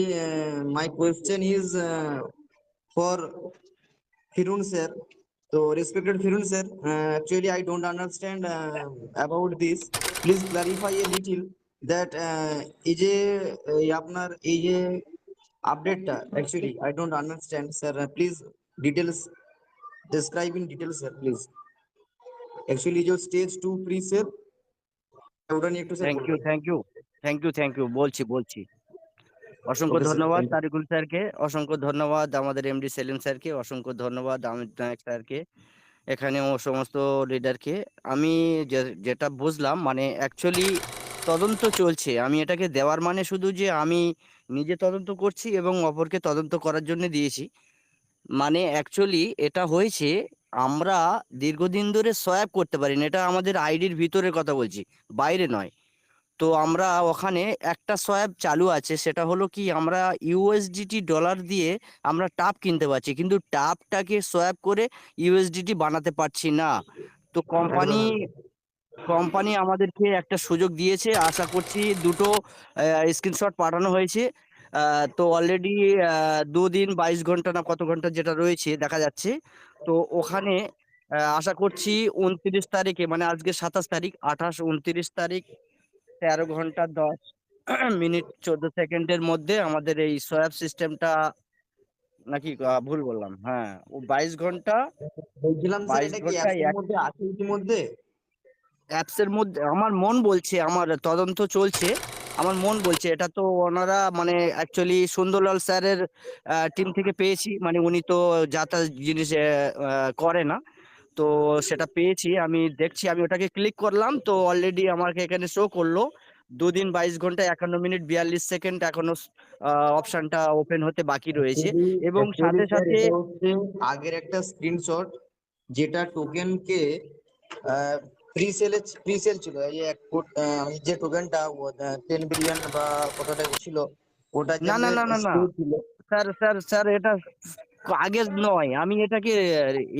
my question is for Firun sir. So respected Firun sir, actually I don't understand about this. Please clarify a little that এই যে আপনার এই যে আপডেটটা, actually I don't understand sir. Please details describe in detail sir, please. Actually जो stage 2 pre sir ওটা নিয়ে একটু স্যার
থ্যাংক ইউ বলছি। অসংখ্য
Okay, sir.
ধন্যবাদ
Thank you.
তারিকুল স্যারকে, অসংখ্য ধন্যবাদ আমাদের এমডি সেলিম স্যারকে, অসংখ্য ধন্যবাদ অমিত নায়ক স্যারকে, এখানে ও সমস্ত লিডারকে। আমি যেটা বুঝলাম, মানে অ্যাকচুয়ালি তদন্ত চলছে। আমি এটাকে দেওয়ার মানে শুধু যে আমি নিজে তদন্ত করছি এবং অপরকে তদন্ত করার জন্য দিয়েছি, মানে অ্যাকচুয়ালি এটা হয়েছে, আমরা দীর্ঘদিন ধরে সোয়াপ করতে পারি না। এটা আমাদের আইডির ভিতরের কথা বলছি, বাইরে নয়। তো আমরা ওখানে একটা সোয়াপ চালু আছে, সেটা হলো কি, আমরা ইউএসডিটি ডলার দিয়ে আমরা টাপ কিনতে পারছি, কিন্তু টাপটাকে সোয়াপ করে ইউএসডিটি বানাতে পারছি না। তো কোম্পানি আমাদেরকে একটা সুযোগ দিয়েছে, আশা করছি দুটো স্ক্রিনশট পাঠানো হয়েছে। তো অলরেডি 2 দিন 22 ঘন্টা না কত ঘন্টা যেটা রয়েছে দেখা যাচ্ছে। তো ওখানে আশা করছি 29 তারিখে, মানে আজকে 27 তারিখ, 28, 29 তারিখ 13 ঘন্টা 10 মিনিট 14 সেকেন্ডের মধ্যে আমাদের এই সোয়াপ সিস্টেমটা নাকি ভুল বললাম? হ্যাঁ, ও 22 ঘন্টা,
বলছিলাম স্যার
22
এটা কি
ঘন্টা
অ্যাপসের মধ্যে আছে ইতিমধ্যে?
অ্যাপসের মধ্যে আমার মন বলছে, আমার তদন্ত চলছে, আমার মন বলছে এটা তো ওনারা মানে অ্যাকচুয়ালি সুন্দরলাল স্যারের টিম থেকে পেয়েছি, মানে উনি তো যা তা জিনিস করে না, তো সেটা পেয়েছি, আমি দেখছি, আমি ওটাকে ক্লিক করলাম তো অলরেডি আমাকে এখানে শো করলো 2 দিন 22 ঘন্টা 51 মিনিট 42 সেকেন্ড এখনো অপশনটা ওপেন হতে বাকি রয়েছে, এবং
অ্যাকচুয়ালি
সাথে
স্যার
সাথে
এটা হচ্ছে আগের একটা স্ক্রিনশট, যেটা টোকেনকে প্রি সেল ছিল, এই যে যে টোকেনটা 10 বিলিয়ন বা কতটা ছিল, ওটা যে
না না
আমাদের
না না না
স্টোর ছিল।
স্যার স্যার স্যার এটা আগের নয়, আমি এটাকে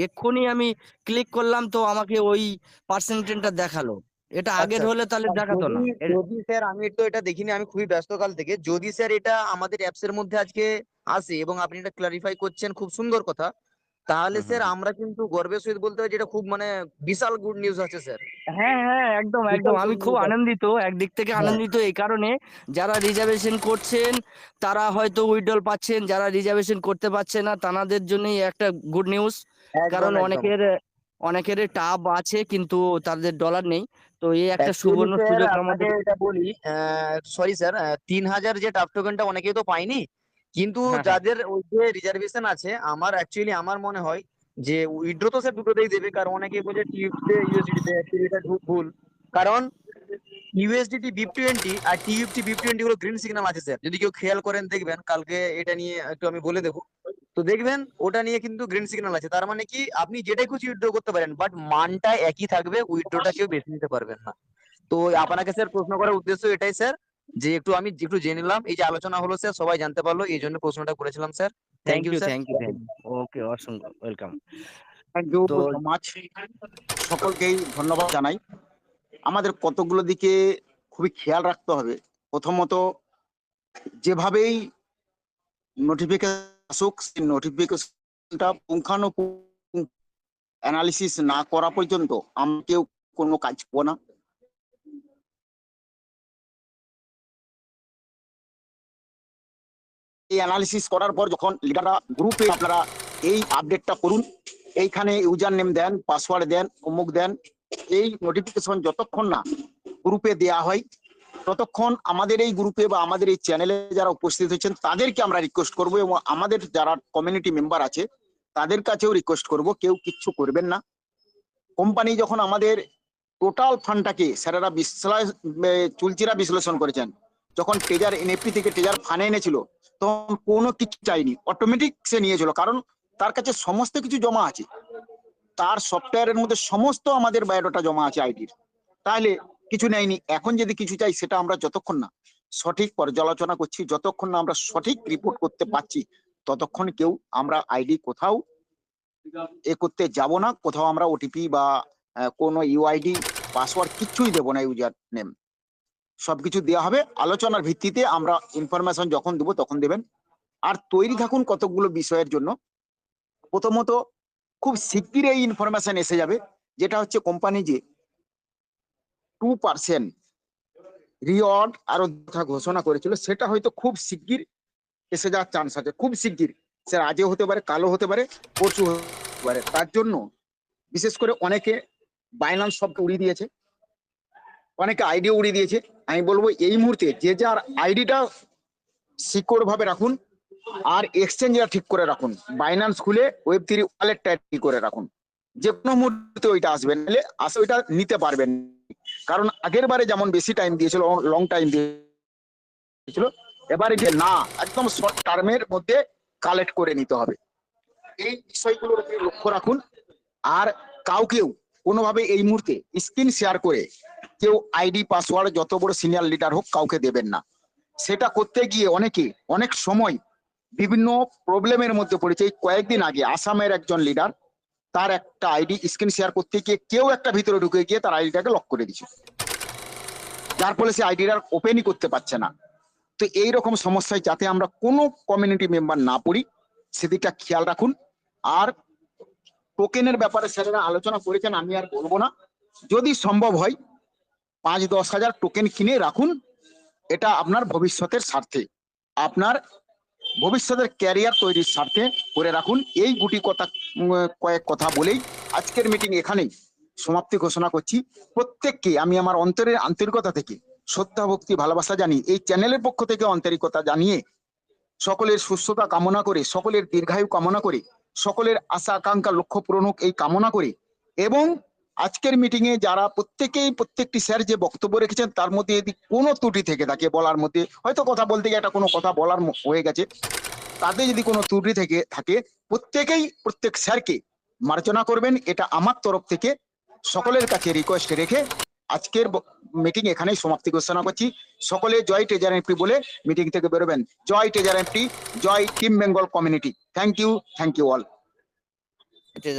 এক্ষুনি আমি ক্লিক করলাম তো আমাকে ওই পার্সেন্টেজটা দেখালো, এটা আগের
আচ্ছা,
হলে তাহলে
আর
দেখাতো
যদি
না।
যদি স্যার আমি তো এটা দেখিনি, আমি খুবই ব্যস্ত কাল থেকে, যদি স্যার এটা আমাদের অ্যাপস এর মধ্যে আজকে আসে এবং আপনি এটা ক্লারিফাই করছেন, খুব সুন্দর কথা, তাহলে
হুম হুম
স্যার
হুম।
আমরা কিন্তু গর্বের সহিত বলতে হয় যেটা খুব মানে বিশাল গুড নিউজ আছে স্যার,
হ্যাঁ হ্যাঁ, একদম একদম,
বিশাল
আমি
গুড
খুব
নিউজ আছে।
আনন্দিত, একদিক থেকে
হ্যাঁ,
আনন্দিত এই কারণে, যারা রিজার্ভেশন করছেন তারা হয়তো উইথড্রল পাচ্ছেন, যারা রিজার্ভেশন করতে পারছে না তাদের জন্যই একটা গুড নিউজ,
একদম
কারণ
একদম।
অনেকের টাব আছে কিন্তু তাদের ডলার নেই, তো এই একটা
অ্যাকচুয়ালি
সুবর্ণ
স্যার
সুযোগ
আপনাকে
আমাদের।
এটা বলি, সরি স্যার, 3,000 যে টাফ টোকেনটা অনেকেই তো পায়নি, কিন্তু
হ্যাঁ হ্যাঁ
যাদের ওই যে রিজার্ভেশন আছে, আমার অ্যাকচুয়ালি আমার মনে হয় যে উইথড্র তো স্যার দুটোতেই দেবে, কারণ অনেকে বলছে টিউতে ইউএসডিটি তে, actually এটা ভুল, কারণ ইউএসডিটি BIP20 আর টিইউএফটি BIP20 হলো গ্রিন সিগন্যাল আছে স্যার, যদি কেউ খেয়াল করেন দেখবেন, কালকে এটা নিয়ে একটু আমি বলে দেবো, তো দেখবেন ওটা নিয়ে কিন্তু গ্রিন সিগন্যাল আছে, তার মানে কি আপনি যেটাই খুশি উইথড্র করতে পারেন, বাট মানটা একই থাকবে, উইথড্রটা কেউ বেশি নিতে পারবেন না। তো আপনাকে স্যার প্রশ্ন করার উদ্দেশ্য এটাই স্যার, যে আমি একটু জেনে নিলাম, এই যে আলোচনা হলো স্যার সবাই জানতে পারলো, এই জন্য প্রশ্নটা করেছিলাম sir. Thank
thank
you
you
sir.
Thank you thank you, okay, অসংখ্য ওয়েলকাম।
থ্যাংক ইউ
তো
সো মাচ, সকলকেই ধন্যবাদ জানাই। আমাদের কতগুলো দিকে খুবই খেয়াল রাখতে হবে। প্রথমত, যেভাবেই নোটিফিকেশন আসুক, সেই নোটিফিকেশনটা পুঙ্খানুপুঙ্খ অ্যানালিসিস না করা পর্যন্ত আমরা কেউ কোনো কাজ করবো না। এই অ্যানালিসিস করার পর যখন লিডাররা গ্রুপে আপনারা এই আপডেটটা করুন, এইখানে ইউজার নেম দেন, পাসওয়ার্ড দেন, অমুক দেন, এই নোটিফিকেশন যতক্ষণ না গ্রুপে দেয়া হয় ততক্ষণ আমাদের এই গ্রুপে বা আমাদের এই চ্যানেলে যারা উপস্থিত হয়েছেন তাদেরকে আমরা রিকোয়েস্ট করব, এবং আমাদের যারা কমিউনিটি মেম্বার আছে তাদের কাছেও রিকোয়েস্ট করব, কেউ কিচ্ছু করবেন না। কোম্পানি যখন আমাদের টোটাল ফান্ডটাকে স্যারেরা চুলচিরা বিশ্লেষণ করেছেন, যখন টেজার এনএফটি থেকে টেজার ফান্ড এনেছিল তখন কোনো কিছু চাইনি, অটোমেটিক সে নিয়েছিল, কারণ তার কাছে সমস্ত কিছু জমা আছে, তার সফটওয়্যারের মধ্যে সমস্ত আমাদের বায়োডাটা জমা আছে আইডির, তাহলে কিছু নেয়নি। এখন যদি কিছু চাই সেটা আমরা যতক্ষণ না সঠিক পর্যালোচনা করছি, যতক্ষণ না আমরা সঠিক রিপোর্ট করতে পারছি, ততক্ষণ কেউ আমরা আইডি কোথাও এ করতে যাব না, কোথাও আমরা ওটিপি বা কোনো ইউআইডি পাসওয়ার্ড কিচ্ছুই দেবো না, ইউজার নেম সবকিছু দেওয়া হবে আলোচনার ভিত্তিতে, আমরা ইনফরমেশন যখন দেবো তখন দেবেন। আর তৈরি থাকুন কতগুলো বিষয়ের জন্য। প্রথমত, খুব শিগগির এই ইনফরমেশন এসে যাবে, যেটা হচ্ছে কোম্পানি যে 2% রিওয়ার্ড আরো ঘোষণা করেছিল, সেটা হয়তো খুব শিগগির এসে যাওয়ার চান্স আছে, খুব শিগগির, স্যার আজও হতে পারে, কালও হতে পারে, পরশু হতে পারে। তার জন্য বিশেষ করে অনেকে বাইন্যান্স সবকে উড়িয়ে দিয়েছে, অনেকে আইডিও উড়িয়ে দিয়েছে। আমি বলবো এই মুহূর্তে যে যার আইডিটা সিকিউর ভাবে রাখুন, আর এক্সচেঞ্জটা ঠিক করে রাখুন, বাইন্যান্স খুলে ওয়েব3 ওয়ালেটটা ঠিক করে রাখুন, যে কোনো মুহূর্তে ওইটা আসবে, নাহলে আসে ওইটা নিতে পারবেন, কারণ আগের বারে যেমন বেশি টাইম দিয়েছিল, লং টাইম দিয়েছিল, এবারে যে না, একদম শর্ট টার্মের মধ্যে কালেক্ট করে নিতে হবে। এই বিষয়গুলোর উপরে লক্ষ্য রাখুন। আর কাউকেও কোনোভাবে এই মুহূর্তে স্ক্রিন শেয়ার করে কেউ আইডি পাসওয়ার্ড যত বড় সিনিয়র লিডার হোক কাউকে দেবেন না। সেটা করতে গিয়ে অনেকে অনেক সময় বিভিন্ন প্রবলেমের মধ্যে পড়েছে। এই কয়েকদিন আগে আসামের একজন লিডার, তার একটা আইডি স্ক্রিন শেয়ার করতে গিয়ে কেউ একটা ভিতরে ঢুকে গিয়ে তার আইডিটাকে লক করে দিচ্ছে, যার ফলে সে আইডিটা ওপেনই করতে পারছে না। তো এইরকম সমস্যায় যাতে আমরা কোনো কমিউনিটি মেম্বার না পড়ি সেদিকটা খেয়াল রাখুন। আর টোকেনের ব্যাপারে স্যারেরা আলোচনা করেছেন, আমি আর বলবো না, যদি সম্ভব হয় 5-10 হাজার টোকেন কিনে রাখুন, এটা আপনার ভবিষ্যতের স্বার্থে, আপনার ভবিষ্যতের ক্যারিয়ার তৈরির স্বার্থে করে রাখুন। এই গুটি কথা কয়েক কথা বলেই আজকের মিটিং এখানেই সমাপ্তি ঘোষণা করছি। প্রত্যেককে আমি আমার অন্তরের আন্তরিকতা থেকে শ্রদ্ধা ভক্তি ভালোবাসা জানিয়ে এই চ্যানেলের পক্ষ থেকে আন্তরিকতা জানিয়ে সকলের সুস্থতা কামনা করে, সকলের দীর্ঘায়ু কামনা করে, সকলের আশা আকাঙ্ক্ষা লক্ষ্য পূরণ হোক এই কামনা করে, এবং আজকের মিটিং এ যারা প্রত্যেকটি স্যার যে বক্তব্য রেখেছেন তার মধ্যে যদি কোনো ত্রুটি থেকে থাকে বলার মধ্যে, হয়তো কথা বলতে গিয়ে একটা কোনো কথা বলার হয়ে গেছে, তাতে যদি কোনো ত্রুটি থেকে থাকে প্রত্যেক স্যারকে মার্জনা করবেন। এটা আমার তরফ থেকে সকলের কাছে রিকোয়েস্ট রেখে আজকের মিটিং এখানেই সমাপ্তি ঘোষণা করছি। সকলে জয় ট্রেজার এমপি বলে মিটিং থেকে বেরোবেন। জয় ট্রেজার এমপি, জয় team Bengal community. Thank you all.
এটা